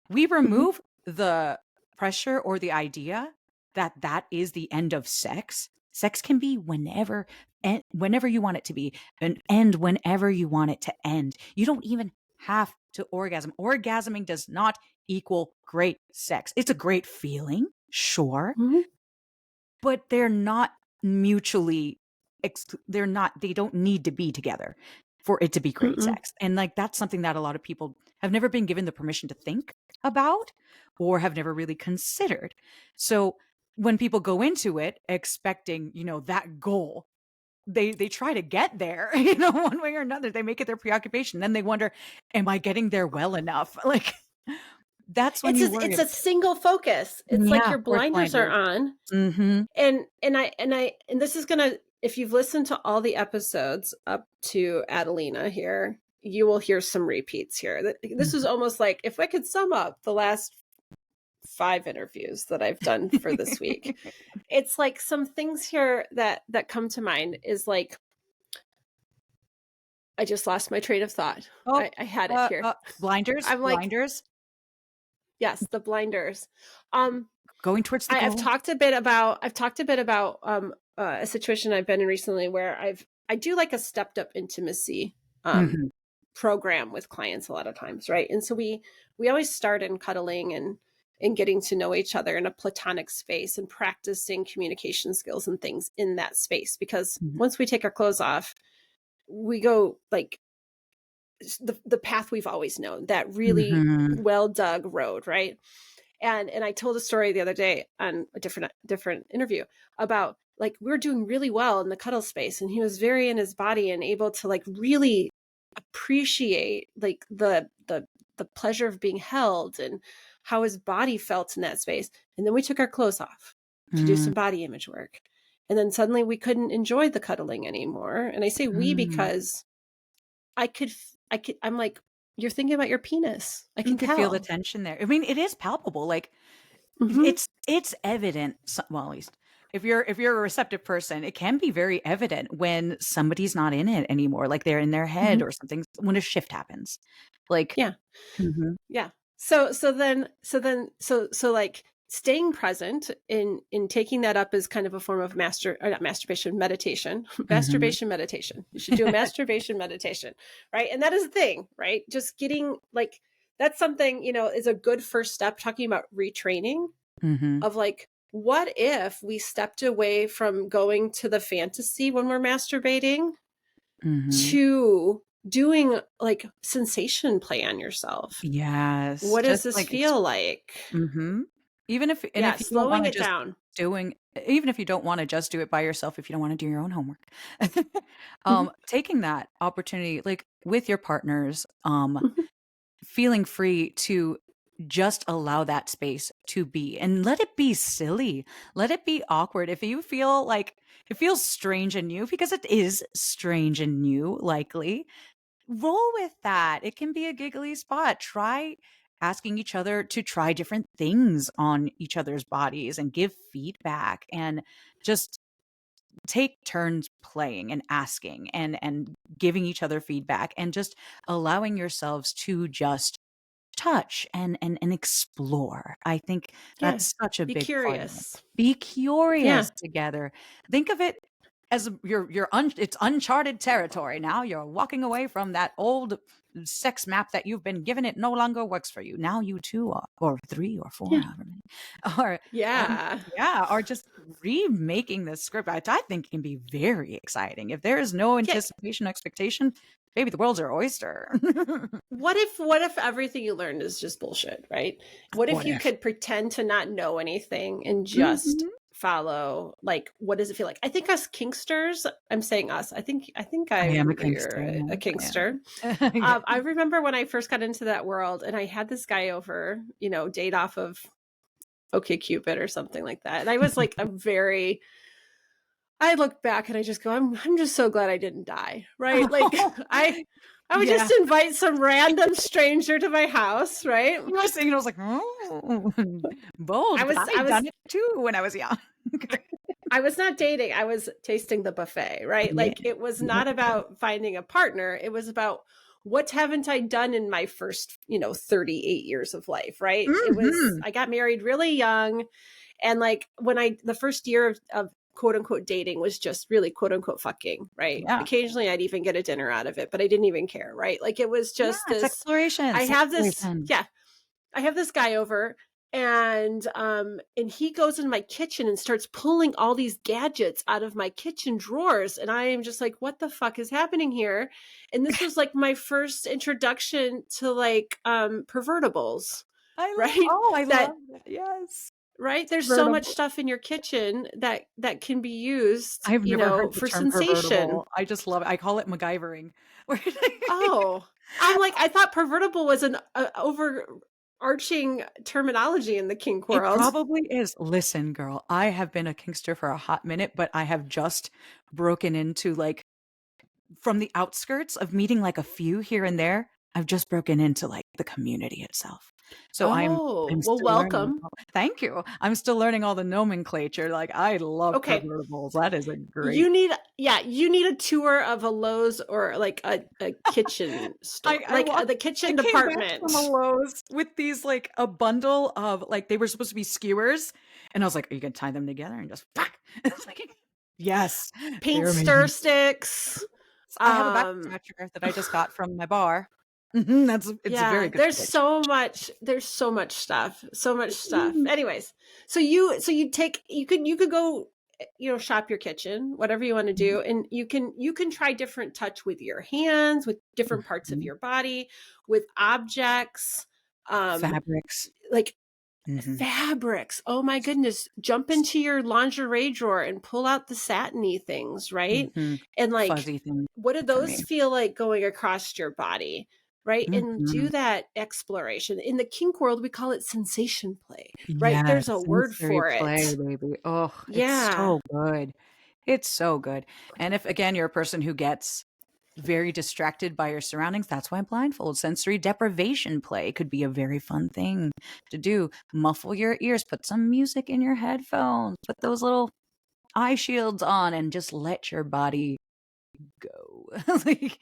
We Mhm. remove the pressure or the idea that that is the end of sex. Sex can be whenever and whenever you want it to be and end whenever you want it to end. You don't even have to orgasm. Orgasming does not equal great sex. It's a great feeling, sure, Mhm. but they're not mutually they don't need to be together for it to be great Mm-mm. sex. And like that's something that a lot of people have never been given the permission to think about or have never really considered. So when people go into it expecting, that goal, they try to get there, one way or another. They make it their preoccupation. Then they wonder, am I getting there well enough? Like that's when It's you a, worry it's about a single focus. It's like yeah, your or blinders are blinders. on. Mhm. And this is gonna, if you've listened to all the episodes up to Adelina here, you will hear some repeats here. This is Mhm. almost like if I could sum up the last 5 interviews that I've done for this week. It's like some things here that come to mind is like, I just lost my train of thought. Oh, I had it here. blinders, I'm like, blinders, yes, the blinders. Um, going towards the I've goal. talked a bit about a situation I've been in recently where I do like a stepped up intimacy Mhm, program with clients a lot of times, right? And so we always start in cuddling and getting to know each other in a platonic space and practicing communication skills and things in that space, because mhm, once we take our clothes off, we go like the path we've always known, that really mhm, well dug road, right? And I told a story the other day on a different interview about like we were doing really well in the cuddle space, and he was very in his body and able to like really appreciate like the pleasure of being held and how his body felt in that space. And then we took our clothes off to do mm, some body image work, and then suddenly we couldn't enjoy the cuddling anymore. And I say we mm. because I'm like, you're thinking about your penis, I You can could feel the tell. tension there. I mean, it is palpable, like, Mm-hmm. it's evident, well, at least if you're a receptive person, it can be very evident when somebody's not in it anymore, like, they're in their head Mm-hmm. or something when a shift happens. Like Yeah. mhm, Yeah. So like staying present in taking that up as kind of a form of not masturbation, meditation. mhm. Masturbation meditation. You should do a masturbation meditation, right? And that is the thing, right? Just getting like, that's something, is a good first step, talking about retraining Mhm, of like, what if we stepped away from going to the fantasy when we're masturbating mhm. to doing like sensation play on yourself? Yes, What does just this like feel like? mhm. Even if and Yeah, if you don't slowing wanna it just down. doing even if you don't wanna just do it by yourself, if you don't wanna do your own homework, Mhm, taking that opportunity, like, with your partners, mhm. feeling free to just allow that space to be, and let it be silly, let it be awkward. If you feel like it feels strange and new, because it is strange and new, likely, roll with that. It can be a giggly spot. Try asking each other to try different things on each other's bodies and give feedback, and just take turns playing and asking and giving each other feedback, and just allowing yourselves to just touch and explore. I think Yeah. that's such a Be big part of it. curious. Be Yeah. curious together. Think of it as it's uncharted territory now. You're walking away from that old sex map that you've been given. It no longer works for you. Now you two are, or three or four, Yeah. however many, are Yeah. yeah, are just remaking the script. I think can be very exciting. If there is no Yeah. anticipation, expectation, maybe the world's your oyster. What if everything you learned is just bullshit, right? What if What you if? could pretend to not know anything and just Mhm. follow, like, what does it feel like? I think us kinksters, I'm saying us, I I am a remember you're kinkster, a yeah, kinkster. I am. Yeah. I remember when I first got into that world and I had this guy over, date off of Okay Cupid or something like that. And I was like, I look back and I just go, I'm just so glad I didn't die, right? Like Oh, I would yeah. just invite some random stranger to my house, right? You were saying, I was like, "Oh, I bold," but was I I'd was done it too when I was young. I was not dating. I was tasting the buffet, right? Yeah. Like it was There not we go. about finding a partner. It was about what haven't I done in my first, 38 years of life, right? Mhm. I got married really young. And like when the first year of quote unquote dating was just really quote unquote fucking, right? Yeah. Occasionally I'd even get a dinner out of it, but I didn't even care, right? Like it was Yeah, just it's this, exploration, I have this, sexploration. yeah, I have this guy over And he goes in my kitchen and starts pulling all these gadgets out of my kitchen drawers, and I am just like, what the fuck is happening here? And this was like my first introduction to like pervertibles, right? I That love that. Yes. right, there's so much Convertible. stuff in your kitchen that can be used, I've never heard the for term sensation. pervertible. I just love it. I call it MacGyvering. Where Oh, I'm like, I thought pervertible was an overarching terminology in the kink it world. probably is. Listen, girl, I have been a kinkster for a hot minute, but I have just broken into, like, from the outskirts of meeting, like, a few here and there, I've just broken into, like, the community itself. So Oh, I'm well, still learning welcome. all. Thank you. I'm still learning all the nomenclature, like, I love Okay. pervertibles. That is a great. You need a tour of a Lowe's or like a kitchen store, I like walked the I kitchen came back from a department. Lowe's with these, like, a bundle of, like, they were supposed to be skewers, and I was like, "Are you gonna tie them together and just whack?" It's like, yes, Paint they're stir amazing. sticks. I have a back Um scratcher that I just got from my bar. It's a very Yeah, good switch. there's so much stuff, so much stuff. Mhm, Anyways, so you could go, shop your kitchen, whatever you want to mhm, do, and you can try different touch with your hands, with different parts of mhm. your body, with objects, um Fabrics. like Mhm. fabrics. Oh my goodness, jump into your lingerie drawer and pull out the satiny things, right? Mhm. And like, Fuzzy thing what do for those me. feel like going across your body? Right. And do Mhm. that exploration. In the kink world, we call it sensation play, right? Yes, There's a word sensory for play, it. baby. Oh, it's Yeah. so good. It's so good. And if, again, you're a person who gets very distracted by your surroundings, that's why blindfold sensory deprivation play could be a very fun thing to do. Muffle your ears, put some music in your headphones, put those little eye shields on, and just let your body go. Like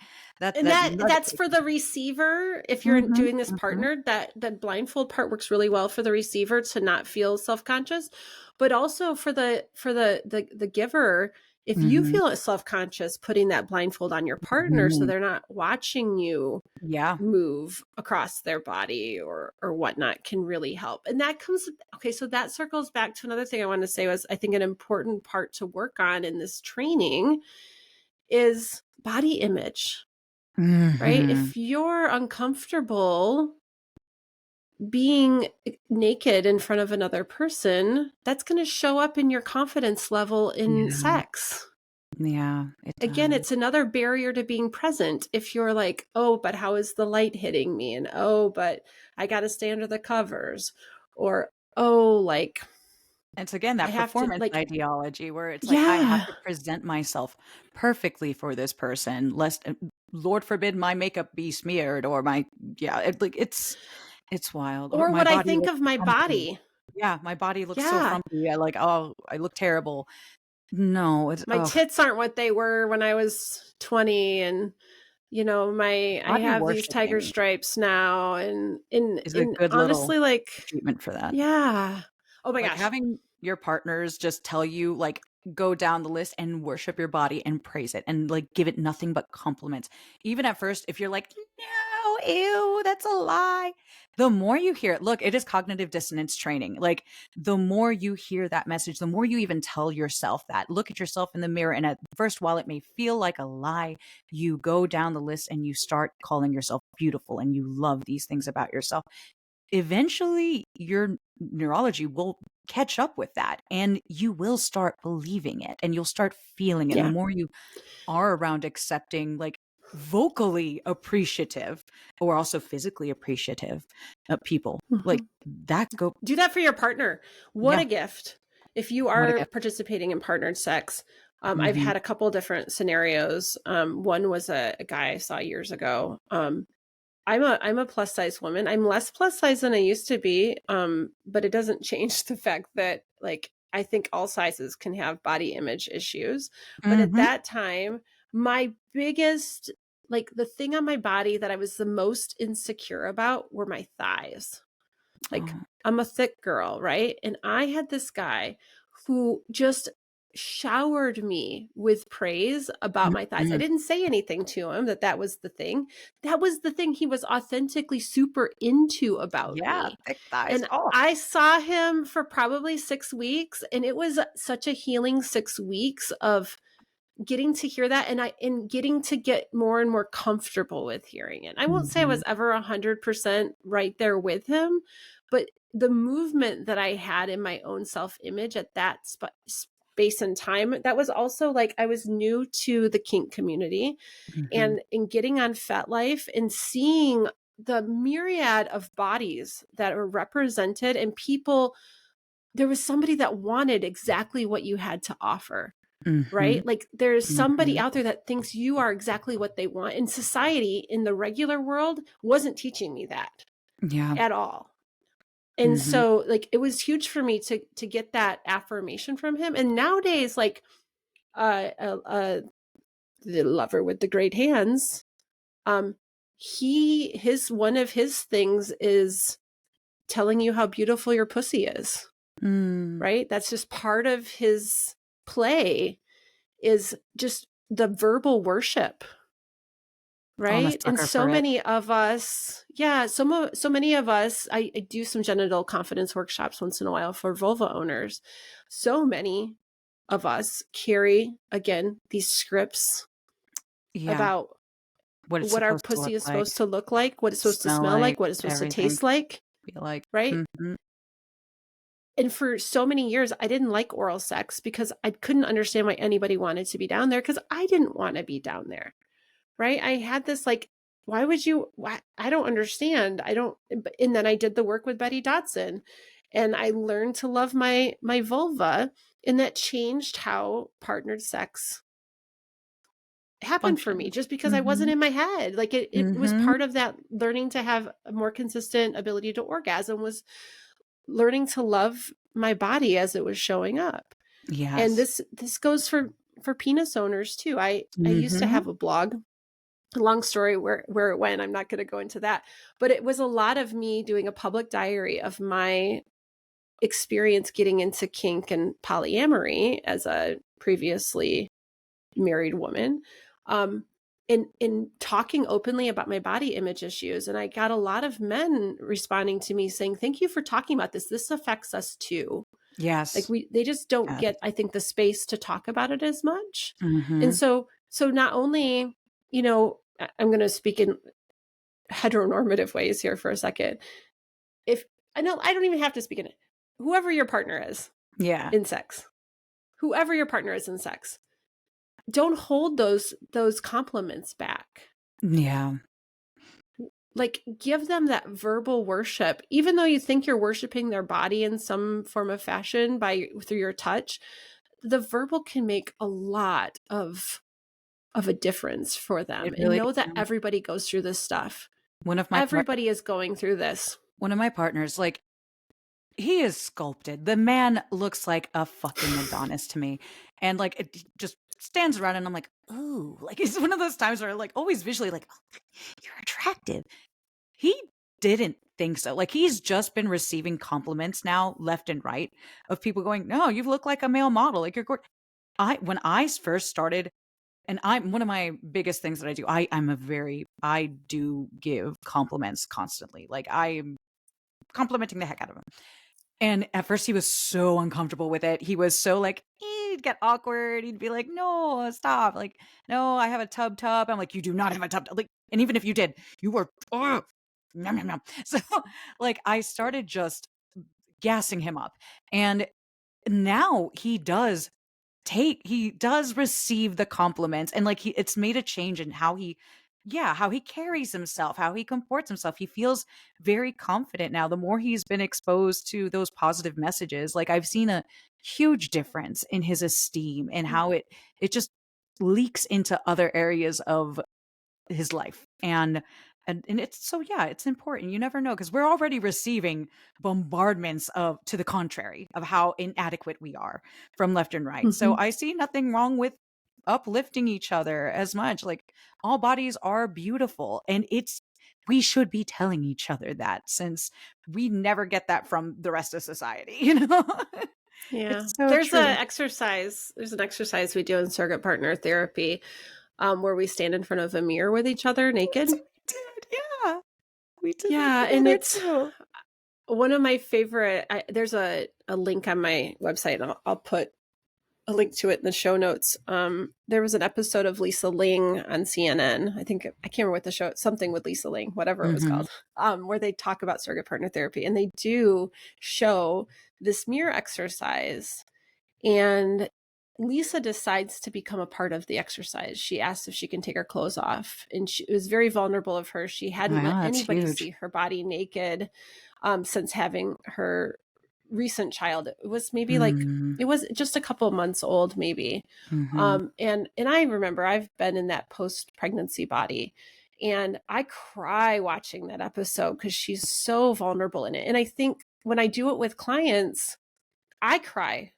And that nugget that's for the taker. receiver. If you're Mhm, doing this mhm, partnered, that blindfold part works really well for the receiver to not feel self-conscious, but also for the giver, if you mhm, feel self-conscious putting that blindfold on your partner so mhm. they're not watching you Yeah. move across their body or whatnot, can really help. And that comes okay, so that circles back to another thing I want to say was, I think an important part to work on in this training is body image, right? Mhm. If you're uncomfortable being naked in front of another person, that's going to show up in your confidence level in Yeah, sex. yeah, it Again, does. it's another barrier to being present. If you're like, oh, but how is the light hitting me? And oh, but I got to stay under the covers. Or, oh, like, It's again I that have to, performance like, ideology where it's like, I have yeah. to present myself perfectly for this person, lest, Lord forbid my makeup be smeared or my, yeah, it's wild. Or Or my what I body think looks of my frumpy. body. Yeah, my body looks so Yeah. frumpy. I like, oh, I look terrible. No, it's, My oh, tits aren't what they were when I was 20, and I body have these tiger worshiping stripes now, is a and good little honestly, like, treatment for that. yeah. Oh my Like, gosh. having your partners just tell you, like, go down the list and worship your body and praise it and, like, give it nothing but compliments. Even at first, if you're like, "No, ew, that's a lie." The more you hear it, look, it is cognitive dissonance training. Like, the more you hear that message, the more you even tell yourself that. Look at yourself in the mirror, and at first, while it may feel like a lie, you go down the list and you start calling yourself beautiful and you love these things about yourself. Eventually, your neurology will catch up with that and you will start believing it and you'll start feeling it. And the Yeah. more you are around accepting, like, vocally appreciative or also physically appreciative people, like, Mhm. that go, Do that for your partner. What yeah, a gift. If you what a are gift. participating in partnered sex, I've Mhm, had a couple different scenarios. One was a guy I saw years ago. I'm a plus size woman. I'm less plus size than I used to be. But it doesn't change the fact that, like, I think all sizes can have body image issues. But at mhm. that time, my biggest, like, the thing on my body that I was the most insecure about were my thighs. Like, Oh, I'm a thick girl, right? And I had this guy who just showered me with praise about my thighs. I Mhm. didn't say anything to him that was the thing. That was the thing he was authentically super into about Yeah, me. thick thighs. And Oh. I saw him for probably 6 weeks, and it was such a healing 6 weeks of getting to hear that, and getting to get more and more comfortable with hearing it. I won't say I Mhm. was ever 100% right there with him, but the movement that I had in my own self-image at that space and time, that was also like I was new to the kink community, Mhm. and in getting on FetLife and seeing the myriad of bodies that are represented, and people, there was somebody that wanted exactly what you had to offer, Mhm. right? Like there's somebody Mhm. out there that thinks you are exactly what they want. And society in the regular world wasn't teaching me that Yeah. at all. And Mhm. so like it was huge for me to get that affirmation from him. And nowadays, like the lover with the great hands, um, his one of his things is telling you how beautiful your pussy is, Mm. right? That's just part of his play, is just the verbal worship, I'm a right? And sucker so for it. many of us, yeah, so many of us, I do some genital confidence workshops once in a while for vulva owners. So many of us carry, again, these scripts Yeah. about What it's what our supposed to pussy look is like, supposed to look like, what it's supposed to smell smell like, like, what it's supposed to everything, taste like, feel like. right? Mhm. And for so many years, I didn't like oral sex because I couldn't understand why anybody wanted to be down there, because I didn't want to be down there, right? I had this like, why would you, why? I don't understand. I don't, and then I did the work with Betty Dodson, and I learned to love my vulva, and that changed how partnered sex happened for me, Functions. just because I wasn't Mhm. in my head. Like it was Mhm. part of that learning to have a more consistent ability to orgasm, was learning to love my body as it was showing up. And Yes. this goes for penis owners too. I used to Mhm. have a blog. Long story where it went, I'm not going to go into that, but it was a lot of me doing a public diary of my experience getting into kink and polyamory as a previously married woman, um in talking openly about my body image issues. And I got a lot of men responding to me saying, thank you for talking about this affects us too. Like Yes. they just don't Yes. get, I think, the space to talk about it as much. And Mhm. so not only, I'm going to speak in heteronormative ways here for a second. If I know, I don't even have to speak in it. Whoever your partner is Yeah. in sex, whoever your partner is in sex, don't hold those compliments back. Yeah. Like give them that verbal worship, even though you think you're worshiping their body in some form of fashion through your touch. The verbal can make a lot of a difference for them. It And really know that can. everybody goes through this stuff. One of my part Everybody is going through this. one of my partners, like, he is sculpted. The man looks like a fucking Adonis to me. And, like, it just stands around and I'm like, "Ooh." Like, it's one of those times where, like, always visually like, "Oh, you're attractive." He didn't think so. Like, he's just been receiving compliments now left and right of people going, "No, you look like a male model. Like, you're gor—" When I first started, and I'm one of my biggest things that I do, I do give compliments constantly. Like, I am complimenting the heck out of him. And at first he was so uncomfortable with it. He was so like, he'd get awkward. He'd be like, "No, stop." Like, "No, I have a tub." I'm like, "You do not have a tub." Like, and even if you did, you were, ugh, nom, nom, nom. So like I started just gassing him up. And now he does receive the compliments, and like it's made a change in how he, yeah, how he carries himself, how he comports himself. He feels very confident now the more he's been exposed to those positive messages. Like I've seen a huge difference in his esteem and how it just leaks into other areas of his life. And it's so, yeah, it's important. You never know, because we're already receiving bombardments of to the contrary of how inadequate we are from left and right. So Mhm. I see nothing wrong with uplifting each other as much. Like all bodies are beautiful, and it's we should be telling each other that, since we never get that from the rest of society, you know? Yeah. It's so true. There's an exercise we do in surrogate partner therapy, where we stand in front of a mirror with each other naked. Yes, we did. Yeah. We did that Yeah, and together it's too. one of my favorite. There's a link on my website, and I'll put a link to it in the show notes. There was an episode of Lisa Ling on CNN. I think I can't remember what the show, something with Lisa Ling, whatever it was Mhm. called, where they talk about surrogate partner therapy, and they do show this mirror exercise. And Lisa decides to become a part of the exercise. She asks if she can take her clothes off, and it was very vulnerable of her. She Oh my hadn't let god, that's anybody huge. see her body naked since having her recent child. It was maybe like Mhm. it was just a couple of months old, maybe. Mhm. And I remember I've been in that post pregnancy body, and I cry watching that episode because she's so vulnerable in it. And I think when I do it with clients, I cry.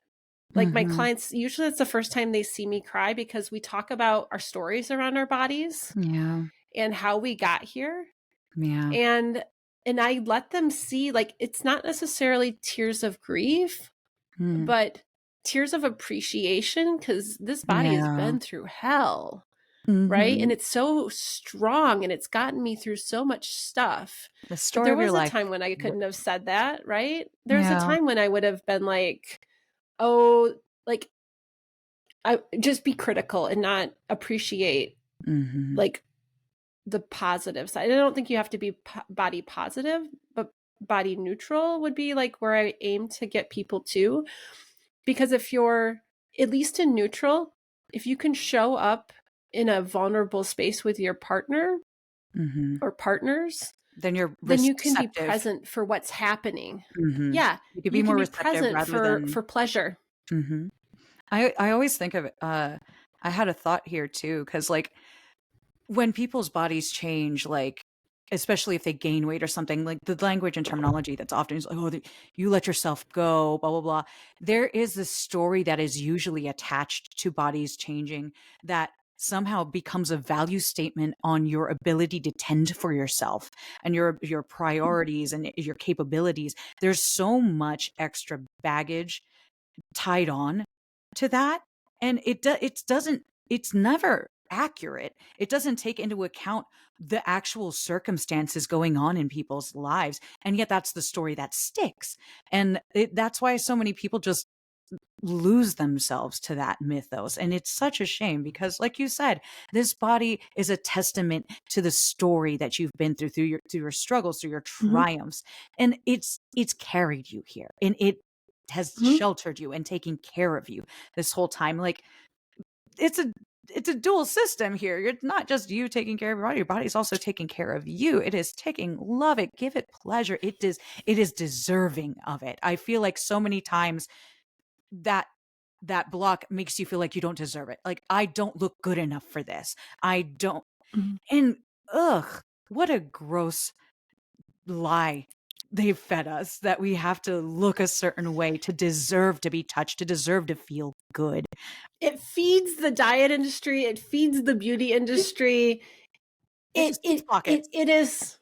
Like my Mhm. clients, usually it's the first time they see me cry because we talk about our stories around our bodies Yeah. and how we got here. Yeah. And I let them see, like, it's not necessarily tears of grief, Mm. but tears of appreciation, because this body has Yeah. been through hell, right? And Mhm. it's so strong and it's gotten me through so much stuff. The But story there of your was a life. time when I couldn't have said that, right? There was a Yeah. time when I would have been like, oh, like, I just be critical and not appreciate, Mhm. like, the positive side. I don't think you have to be body positive, but body neutral would be like where I aim to get people to. Because if you're at least in neutral, if you can show up in a vulnerable space with your partner Mhm. or partners, Then you're then you can be receptive. present for what's happening. Mhm. Yeah, You could be you can more be receptive present rather than for pleasure. mhm. I always think of I had a thought here too, because like when people's bodies change, like especially if they gain weight or something, like the language and terminology that's often is like, oh, you let yourself go, blah, blah, blah. There is this story that is usually attached to bodies changing that somehow becomes a value statement on your ability to tend for yourself and your priorities and your capabilities. There's so much extra baggage tied on to that, and it doesn't it's never accurate. It doesn't take into account the actual circumstances going on in people's lives, and yet that's the story that sticks, and that's why so many people just lose themselves to that mythos, and it's such a shame because like you said, this body is a testament to the story that you've been through your struggles, through your Mhm, triumphs, and it's carried you here, and it has mhm, sheltered you and taken care of you this whole time. Like it's a it's a dual system here. You're not just you taking care of your body's also taking care of you. It is taking love it, give it pleasure. It is deserving of it. I feel like so many times that that block makes you feel like you don't deserve it. Like I don't look good enough for this. I don't mhm. and ugh, what a gross lie they've fed us that we have to look a certain way to deserve to be touched, to deserve to feel good. It feeds the diet industry, it feeds the beauty industry. It It just feeds it it pockets. it is,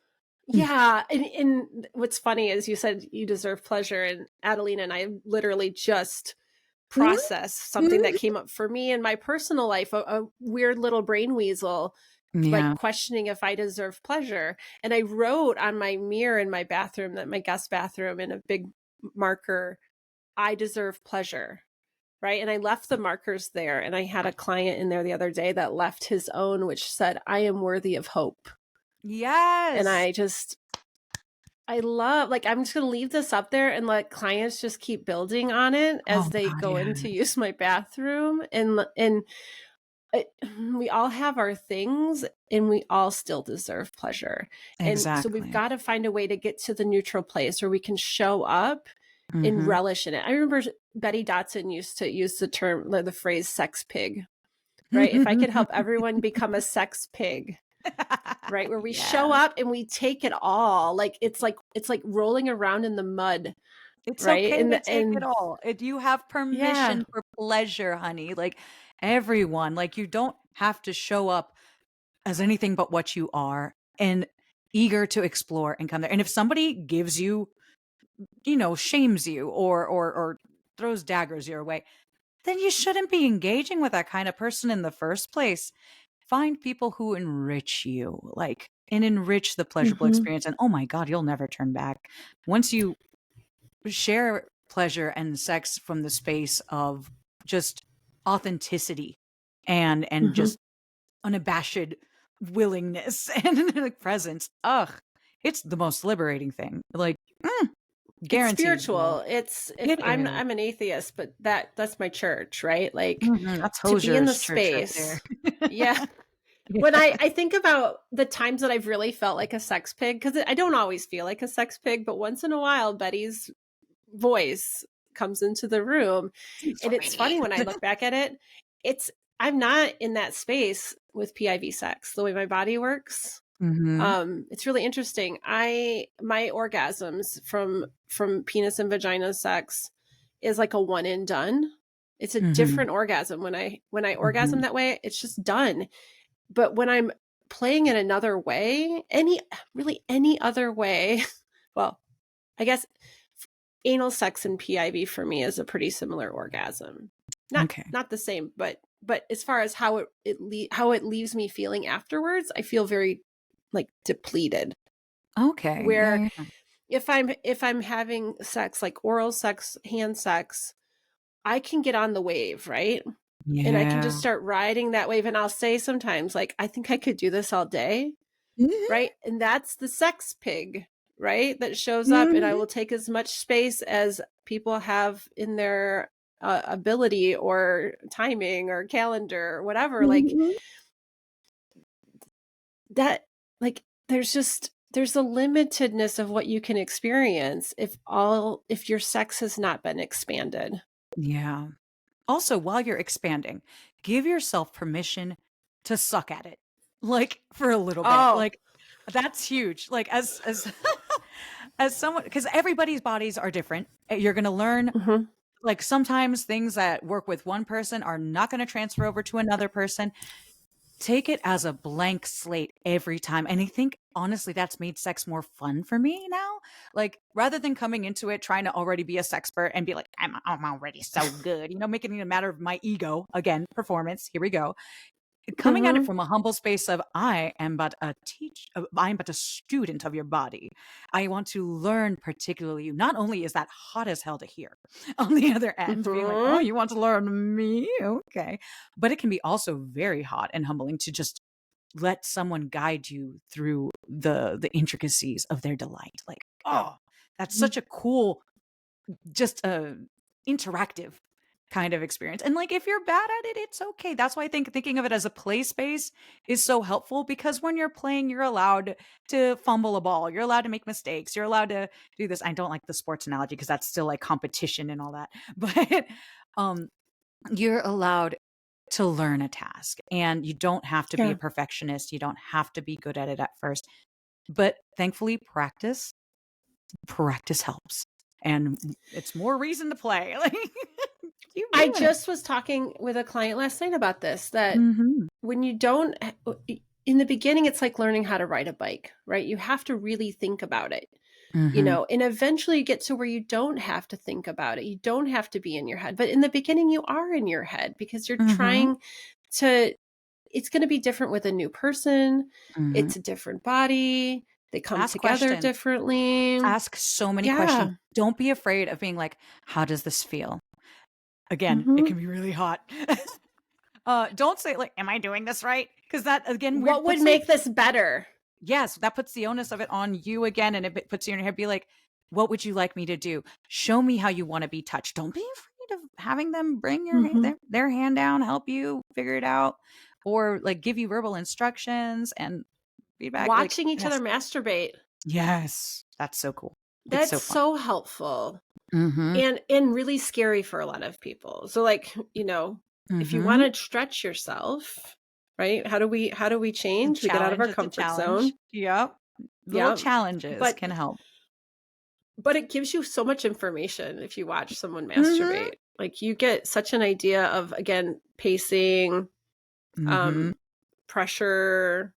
yeah, and what's funny is you said you deserve pleasure, and Adelina and I literally just processed something that came up for me in my personal life, a weird little brain weasel, like, Yeah. questioning if I deserve pleasure, and I wrote on my mirror in my bathroom, that my guest bathroom, in a big marker, "I deserve pleasure." Right? And I left the markers there, and I had a client in there the other day that left his own, which said, "I am worthy of hope." And Yes. I love, like, I'm just going to leave this up there and let clients just keep building on it Oh as they god, go yeah. in to use my bathroom. And it, we all have our things, and we all still deserve pleasure. And so we've Exactly. got to find a way to get to the neutral place where we can show up and Mhm. relish in it. I remember Betty Dotson used to use the term, the phrase sex pig, right? If I could help everyone become a sex pig, right? Where we show Yes. up and we take it all. Like it's like rolling around in the mud, It's right? okay to take it And all. You have yeah. permission for pleasure, honey. Like everyone, like you don't have to show up as anything but what you are and eager to explore and come there. And if somebody gives you, shames you or throws daggers your way, then you shouldn't be engaging with that kind of person in the first place. Find people who enrich you, like, and enrich the pleasurable Mhm. experience. And oh my God, you'll never turn back. Once you share pleasure and sex from the space of just authenticity and Mhm. just unabashed willingness and like presence. Ugh, it's the most liberating thing. Like, It's guaranteed, girl. spiritual. It's if It is. I'm an atheist, but that's my church, right? Like That's to be in the Hosier's church right there. space. Yeah. When Yeah. I think about the times that I've really felt like a sex pig, because I don't always feel like a sex pig, but once in a while, Betty's voice comes into the room. And it's funny when I look back at it, it's I'm not in that space with PIV sex, the way my body works. Hmm. It's really interesting. My orgasms from penis and vagina sex is like a one and done. It's a Hmm. different orgasm. When I orgasm Hmm. that way, it's just done. But when I'm playing in another way, any other way, well, I guess anal sex and PIV for me is a pretty similar orgasm. Not Okay. not the same, but as far as how it leaves me feeling afterwards, I feel very like depleted. Okay. Where Yeah. Yeah. if I'm having sex, like oral sex, hand sex, I can get on the wave, right? And I can just Yeah. start riding that wave, and I'll say sometimes like, I think I could do this all day, Hmm. right? And that's the sex pig, right? That shows up, and I Hmm. will take as much space as people have in their ability or timing or calendar or whatever. Like Hmm. that, like there's a limitedness of what you can experience if your sex has not been expanded. Yeah. Also, while you're expanding, give yourself permission to suck at it. Like for a little bit. Oh, Like that's huge. Like as as someone, because everybody's bodies are different. You're going to learn, mhm. like, sometimes things that work with one person are not going to transfer over to another person. Take it as a blank slate every time. And I think honestly that's made sex more fun for me now. Like rather than coming into it trying to already be a sexpert and be like, I'm already so good, making it a matter of my ego. Again, performance. Here we go. Coming at it Mhm. from a humble space of I am but a student of your body. I want to learn particularly you. Not only is that hot as hell to hear on the other end, being like, oh, Mhm. you want to learn me? Okay. But it can be also very hot and humbling to just let someone guide you through the intricacies of their delight. Like, oh, that's such a cool, just interactive kind of experience. And like if you're bad at it, it's okay. That's why I think thinking of it as a play space is so helpful, because when you're playing, you're allowed to fumble a ball. You're allowed to make mistakes. You're allowed to do this. I don't like the sports analogy because that's still like competition and all that. But um you're allowed to learn a task, and you don't have to be a Yeah. perfectionist. You don't have to be good at it at first. But thankfully, practice helps. And it's more reason to play. Like keep I doing it. just was talking with a client last night about this, that Mhm. when you don't, in the beginning, it's like learning how to ride a bike, right? You have to really think about it, Mhm. and eventually you get to where you don't have to think about it. You don't have to be in your head. But in the beginning, you are in your head because you're Mhm. trying to, it's going to be different with a new person. Mhm. It's a different body. They come Ask together questions. differently. Ask so many questions. Yeah. Don't be afraid of being like, "How does this feel?" Again, it Hmm. can be really hot. Don't say like, "Am I doing this right?" Because that again weird What would puts make this better? yes, that puts the onus of it on you again, and it puts you in your head. Be like, "What would you like me to do? Show me how you want to be touched." Don't be afraid of having them bring Hmm. their hand down, help you figure it out, or like give you verbal instructions and feedback. Like, Watching each other yes, masturbate. yes, that's so cool. It's That's so fun. so helpful. Mhm. And really scary for a lot of people. So like, if you want Mhm. to stretch yourself, right? How do we The change? We get out of challenge our is the comfort challenge. zone. Yep. Little Yeah. challenges But can help. but it gives you so much information if you watch someone Mhm. masturbate. Like you get such an idea of, again, pacing, Mhm. um pressure,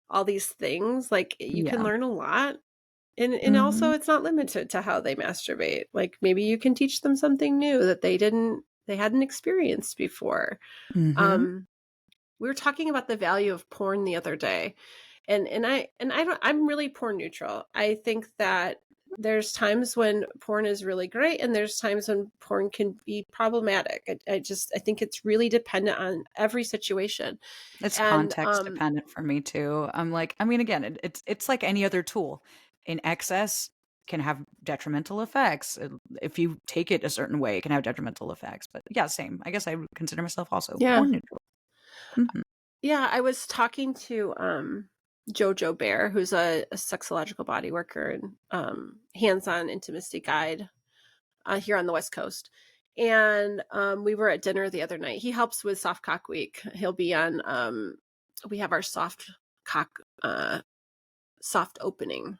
all these things. Like you can Yeah. learn a lot. And also Mhm. it's not limited to how they masturbate. Like maybe you can teach them something new that they hadn't experienced before. Mhm. Um, we were talking about the value of porn the other day, I'm really porn neutral. I think that there's times when porn is really great and there's times when porn can be problematic. I think it's really dependent on every situation. It's And context dependent for me too. I'm like, I mean, again, it's like any other tool. In excess can have detrimental effects. If you take it a certain way, it can have detrimental effects. But yeah, same. I guess I would consider myself also yeah. porn neutral. Mhm. Yeah, I was talking to Jojo Bear, who's a sexological body worker and hands-on intimacy guide here on the West Coast. And we were at dinner the other night. He helps with Soft Cock Week. He'll be on. We have our cock soft opening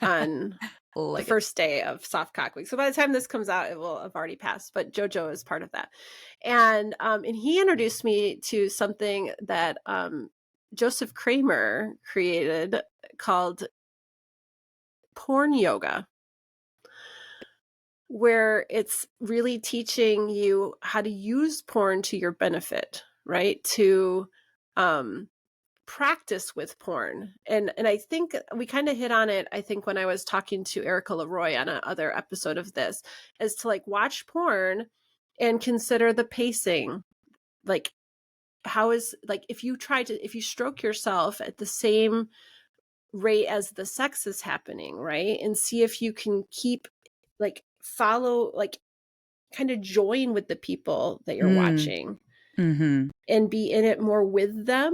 on the Like it. first day of Soft Cock Week. So by the time this comes out, it will have already passed. But JoJo is part of that, and he introduced me to something that Joseph Kramer created called porn yoga, where it's really teaching you how to use porn to your benefit, right? To um, practice with porn. And I think we kind of hit on it, I think, when I was talking to Erica Leroy on another episode of this, is to like watch porn and consider the pacing. Like, how is, like, if you stroke yourself at the same rate as the sex is happening, right? And see if you can keep, like, follow, like, kind of join with the people that you're Mm. watching Mhm. and be in it more with them.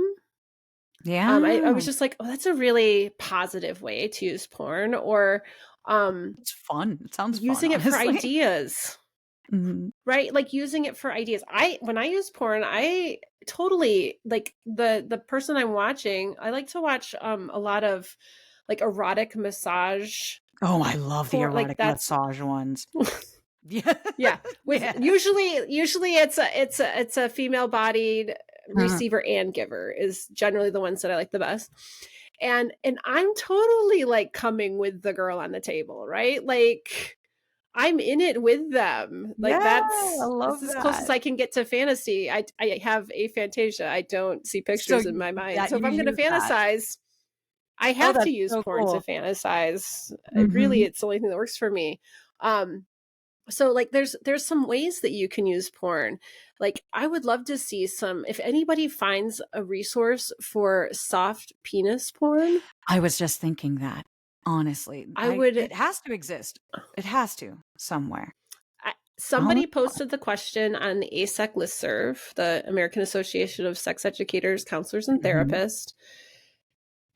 I Yeah. was just like, oh, that's a really positive way to use porn, or It's fun. It sounds fun, using it for honestly. ideas, Mhm. right? Like using it for ideas. When I use porn, I totally like the person I'm watching. I like to watch a lot of like erotic massage Oh, I love the porn. Like erotic that's massage ones. Yeah. yeah. With Yeah. usually it's a female bodied Uh, receiver and giver is generally the ones that I like the best. And I'm totally like coming with the girl on the table, right? Like I'm in it with them. Like yeah, I that's love as close as that. I can get to fantasy. I have aphantasia. I don't see So pictures in you my mind. that So if you I'm going to use that. fantasize, I Oh, have to that's use so porn to cool. fantasize. Mhm. It's the only thing that works for me. Um, so like there's some ways that you can use porn. Like I would love to see some, if anybody finds a resource for soft penis porn, I was just thinking that, honestly. I I would It has to exist. It has to, somewhere. Oh, somebody posted the question on the ASEC listserv, the American Association of Sex Educators, Counselors, and mhm. Therapists.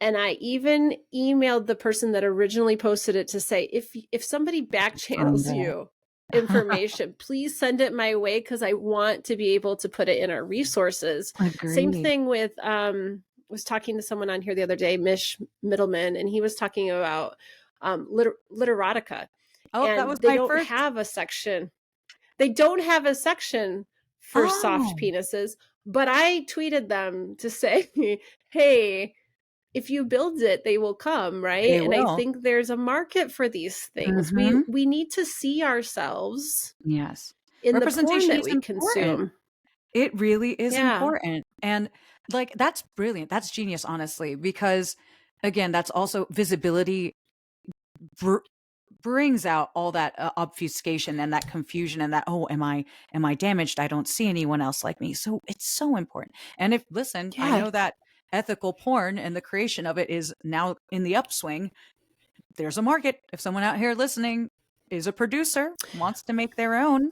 And I even emailed the person that originally posted it to say, if somebody back Confirmed channels it. you information, please send it my way because I want to be able to put it in our resources. Same Agreed. thing with was talking to someone on here the other day, Mish Middleman, and he was talking about literotica, Oh, that and was my first. they don't have a section for soft Oh, penises, but I tweeted them to say, hey, if you build it, they will come, right? they And I will. think there's a market for these things. We Mhm. we need to see ourselves Yes. in the porn Representation that is we important. consume. It really is Yeah. important, and, like, that's brilliant. That's genius, honestly, because, again, that's also visibility br brings out all that, obfuscation and that confusion and that, "Oh, am I damaged? I don't see anyone else like me." So, it's so important, and if listen, I Yeah. know that ethical porn and the creation of it is now in the upswing. There's a market. If someone out here listening is a producer, wants to make their own,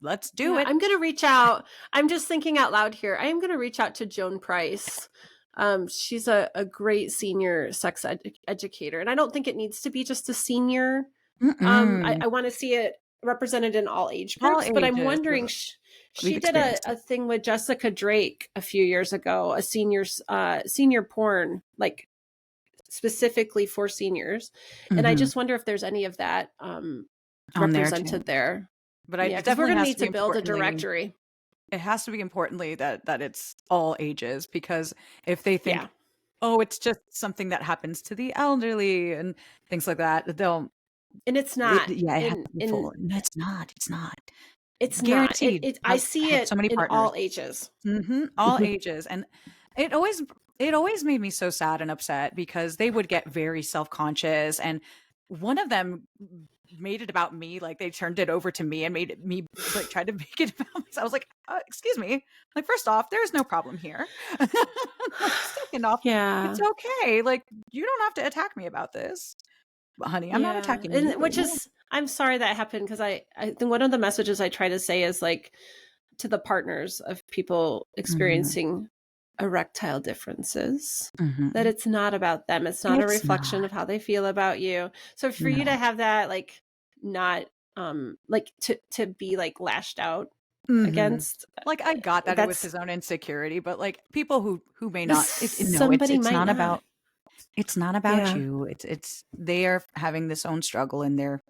let's do Yeah, it. I'm going to reach out. I'm just thinking out loud here. I am going to reach out to Joan Price. She's a great senior educator. And I don't think it needs to be just a senior. Mm-mm. I want to see it represented in all age All groups, but I'm ages. wondering, We've she did experienced a it. thing with Jessica Drake a few years ago, a senior porn, like specifically for seniors. And I Mhm. just wonder if there's any of that On there too. represented there. But Yeah, it because we're definitely going to has to need be to build a importantly directory. it has to be importantly that it's all ages because if they think Yeah. oh, it's just something that happens to the elderly and things like that. And it's not. Yeah, it has In to be in full. No, it's not. It's not. Guaranteed. I I see have so it many in partners. all ages. All ages, and it always it always made me so sad and upset because they would get very self-conscious, and one of them made it about me, like, they turned it over to me and made it me like, tried to make it about me. So I was like, excuse me. Like, first off, there's no problem here. Like, second off, it's Yeah. okay. Like, you don't have to attack me about this. Honey, I'm not Yeah. attacking And which you. is, I'm sorry that happened, because I think one of the messages I try to say is like to the partners of people Mhm, experiencing erectile differences, that mhm. it's not about them. It's not a It's reflection not. of how they feel about you. So for you to No. have that, like, not like to be like lashed out Mhm. against, Like, I got that it was that's, his own insecurity, but, like, people who may not no, somebody might not. it's not about Yeah. you. It's they are having this own struggle in their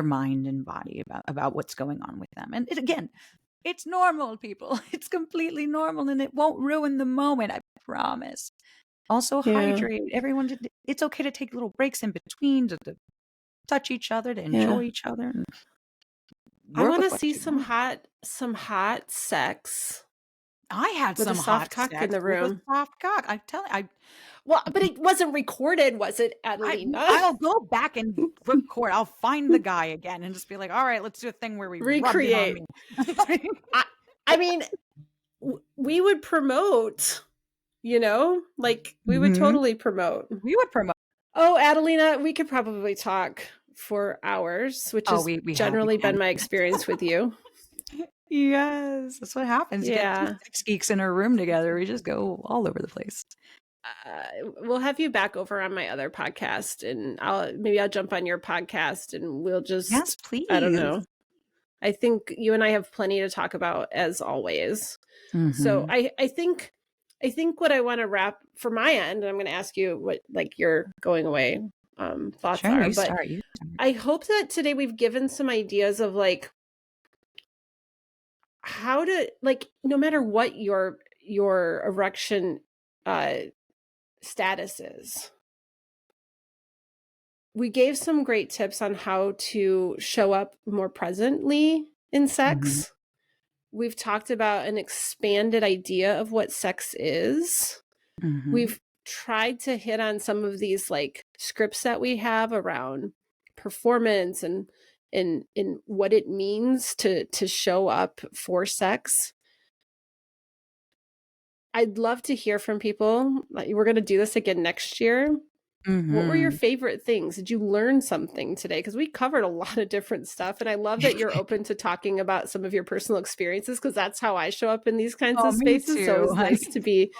mind and body about what's going on with them. And it, again, it's normal, people. It's completely normal, and it won't ruin the moment, I promise. Also, Yeah. hydrate. Everyone it's okay to take little breaks in between to touch each other, to enjoy Yeah. each other, and I work want with to what see you want. some hot sex I had with a some soft hot cock in sex the with a room. soft cock. I tell you, Well, but it wasn't recorded, was it, I Adelina? I'll go back and record. I'll find the guy again and just be like, "All right, let's do a thing where we rubbed it on Recreate. me." I I mean, we would promote, like, we would Mhm. totally promote. We would promote. Oh, Adelina, we could probably talk for hours, which Oh, has we generally can. been my experience with you. Yes, that's what happens. You get 2 Yeah. sex geeks in a room together, we just go all over the place. We'll have you back over on my other podcast, and I'll jump on your podcast, and we'll Yes, just, I don't please. know. I think you and I have plenty to talk about, as always. So Mhm. I think what I want to wrap for my end, and I'm going to ask you what, like, your going away thoughts Sure, are, you but start, you start. I hope that today we've given some ideas of, like, how to, like, no matter what your erection uh status is, we gave some great tips on how to show up more presently in Mhm, sex. We've talked about an expanded idea of what sex is. mhm, We've tried to hit on some of these, like, scripts that we have around performance and what it means to show up for sex. I'd love to hear from people. Like, we're going to do this again next year. What were your mhm. favorite things? Did you learn something today? Because we covered a lot of different stuff. And I love that you're open to talking about some of your personal experiences, because that's how I show up in these kinds Oh, of me spaces. So too, it's honey. nice to be,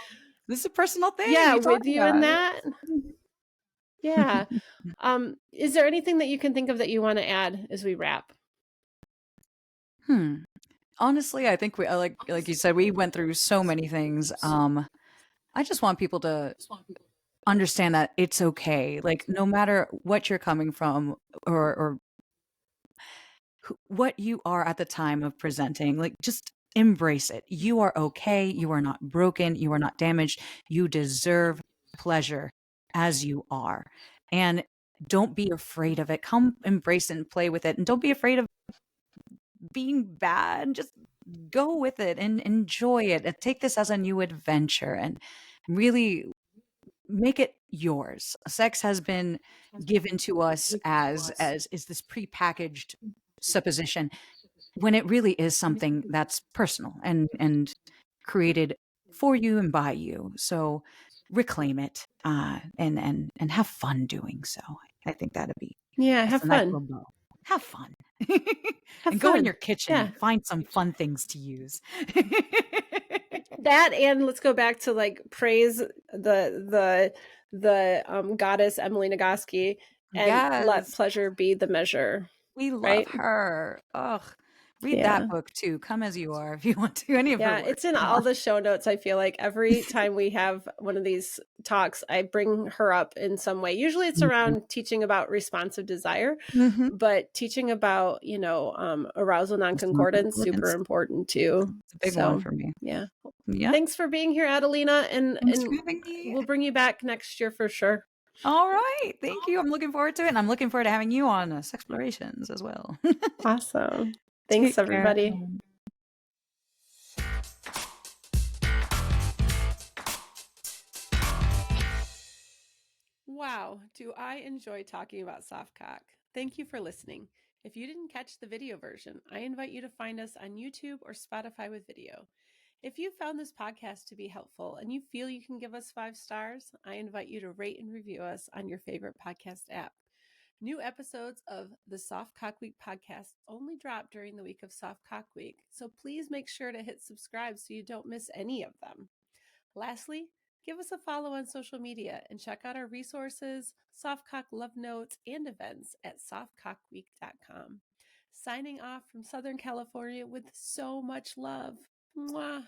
This is a personal thing, yeah, we talk with you in about that. Yeah. it. Is there anything that you can think of that you want to add as we wrap? Hmm. Honestly, I think like you said, we went through so many things. I just want people to understand that it's okay. Like, no matter what you're coming from or what you are at the time of presenting, like, just embrace it. You are okay. You are not broken. You are not damaged. You deserve pleasure as you are. And don't be afraid of it. Come embrace it and play with it. And don't be afraid of being bad. Just go with it and enjoy it. And take this as a new adventure and really make it yours. Sex has been given to us as is this prepackaged supposition when it really is something that's personal and created for you and by you. So reclaim it and have fun doing so. I think Yeah, that's have a nice fun. little bow. Have fun. Have And go in fun. your kitchen Yeah. and find some fun things to use. That, and let's go back to, like, praise the goddess Emily Nagoski, and let Yes, pleasure be the measure, we love right? her. Ugh. Read that Yeah. book too. Come as you are if you want to. Any of her Yeah, work. it's in Come on. all the show notes. I feel like every time we have one of these talks, I bring her up in some way. Usually it's Mhm. around teaching about responsive desire, Mhm. but teaching about, arousal Personal non-concordance, super concordance. important too. It's a big one So, for me. yeah. Yeah. Thanks for being here, Adelina, and Thanks for having me. we'll bring you back next year for sure. All right. Thank you. I'm looking forward to it. And I'm looking forward to having you on Sexplorations as well. Awesome. Thanks, Take care. everybody. Wow, do I enjoy talking about soft cock. Thank you for listening. If you didn't catch the video version, I invite you to find us on YouTube or Spotify with video. If you found this podcast to be helpful and you feel you can give us 5 stars, I invite you to rate and review us on your favorite podcast app. New episodes of the Soft Cock Week podcast only drop during the week of Soft Cock Week, so please make sure to hit subscribe so you don't miss any of them. Lastly, give us a follow on social media and check out our resources, Softcock love notes, and events at softcockweek.com. Signing off from Southern California with so much love. Mwah.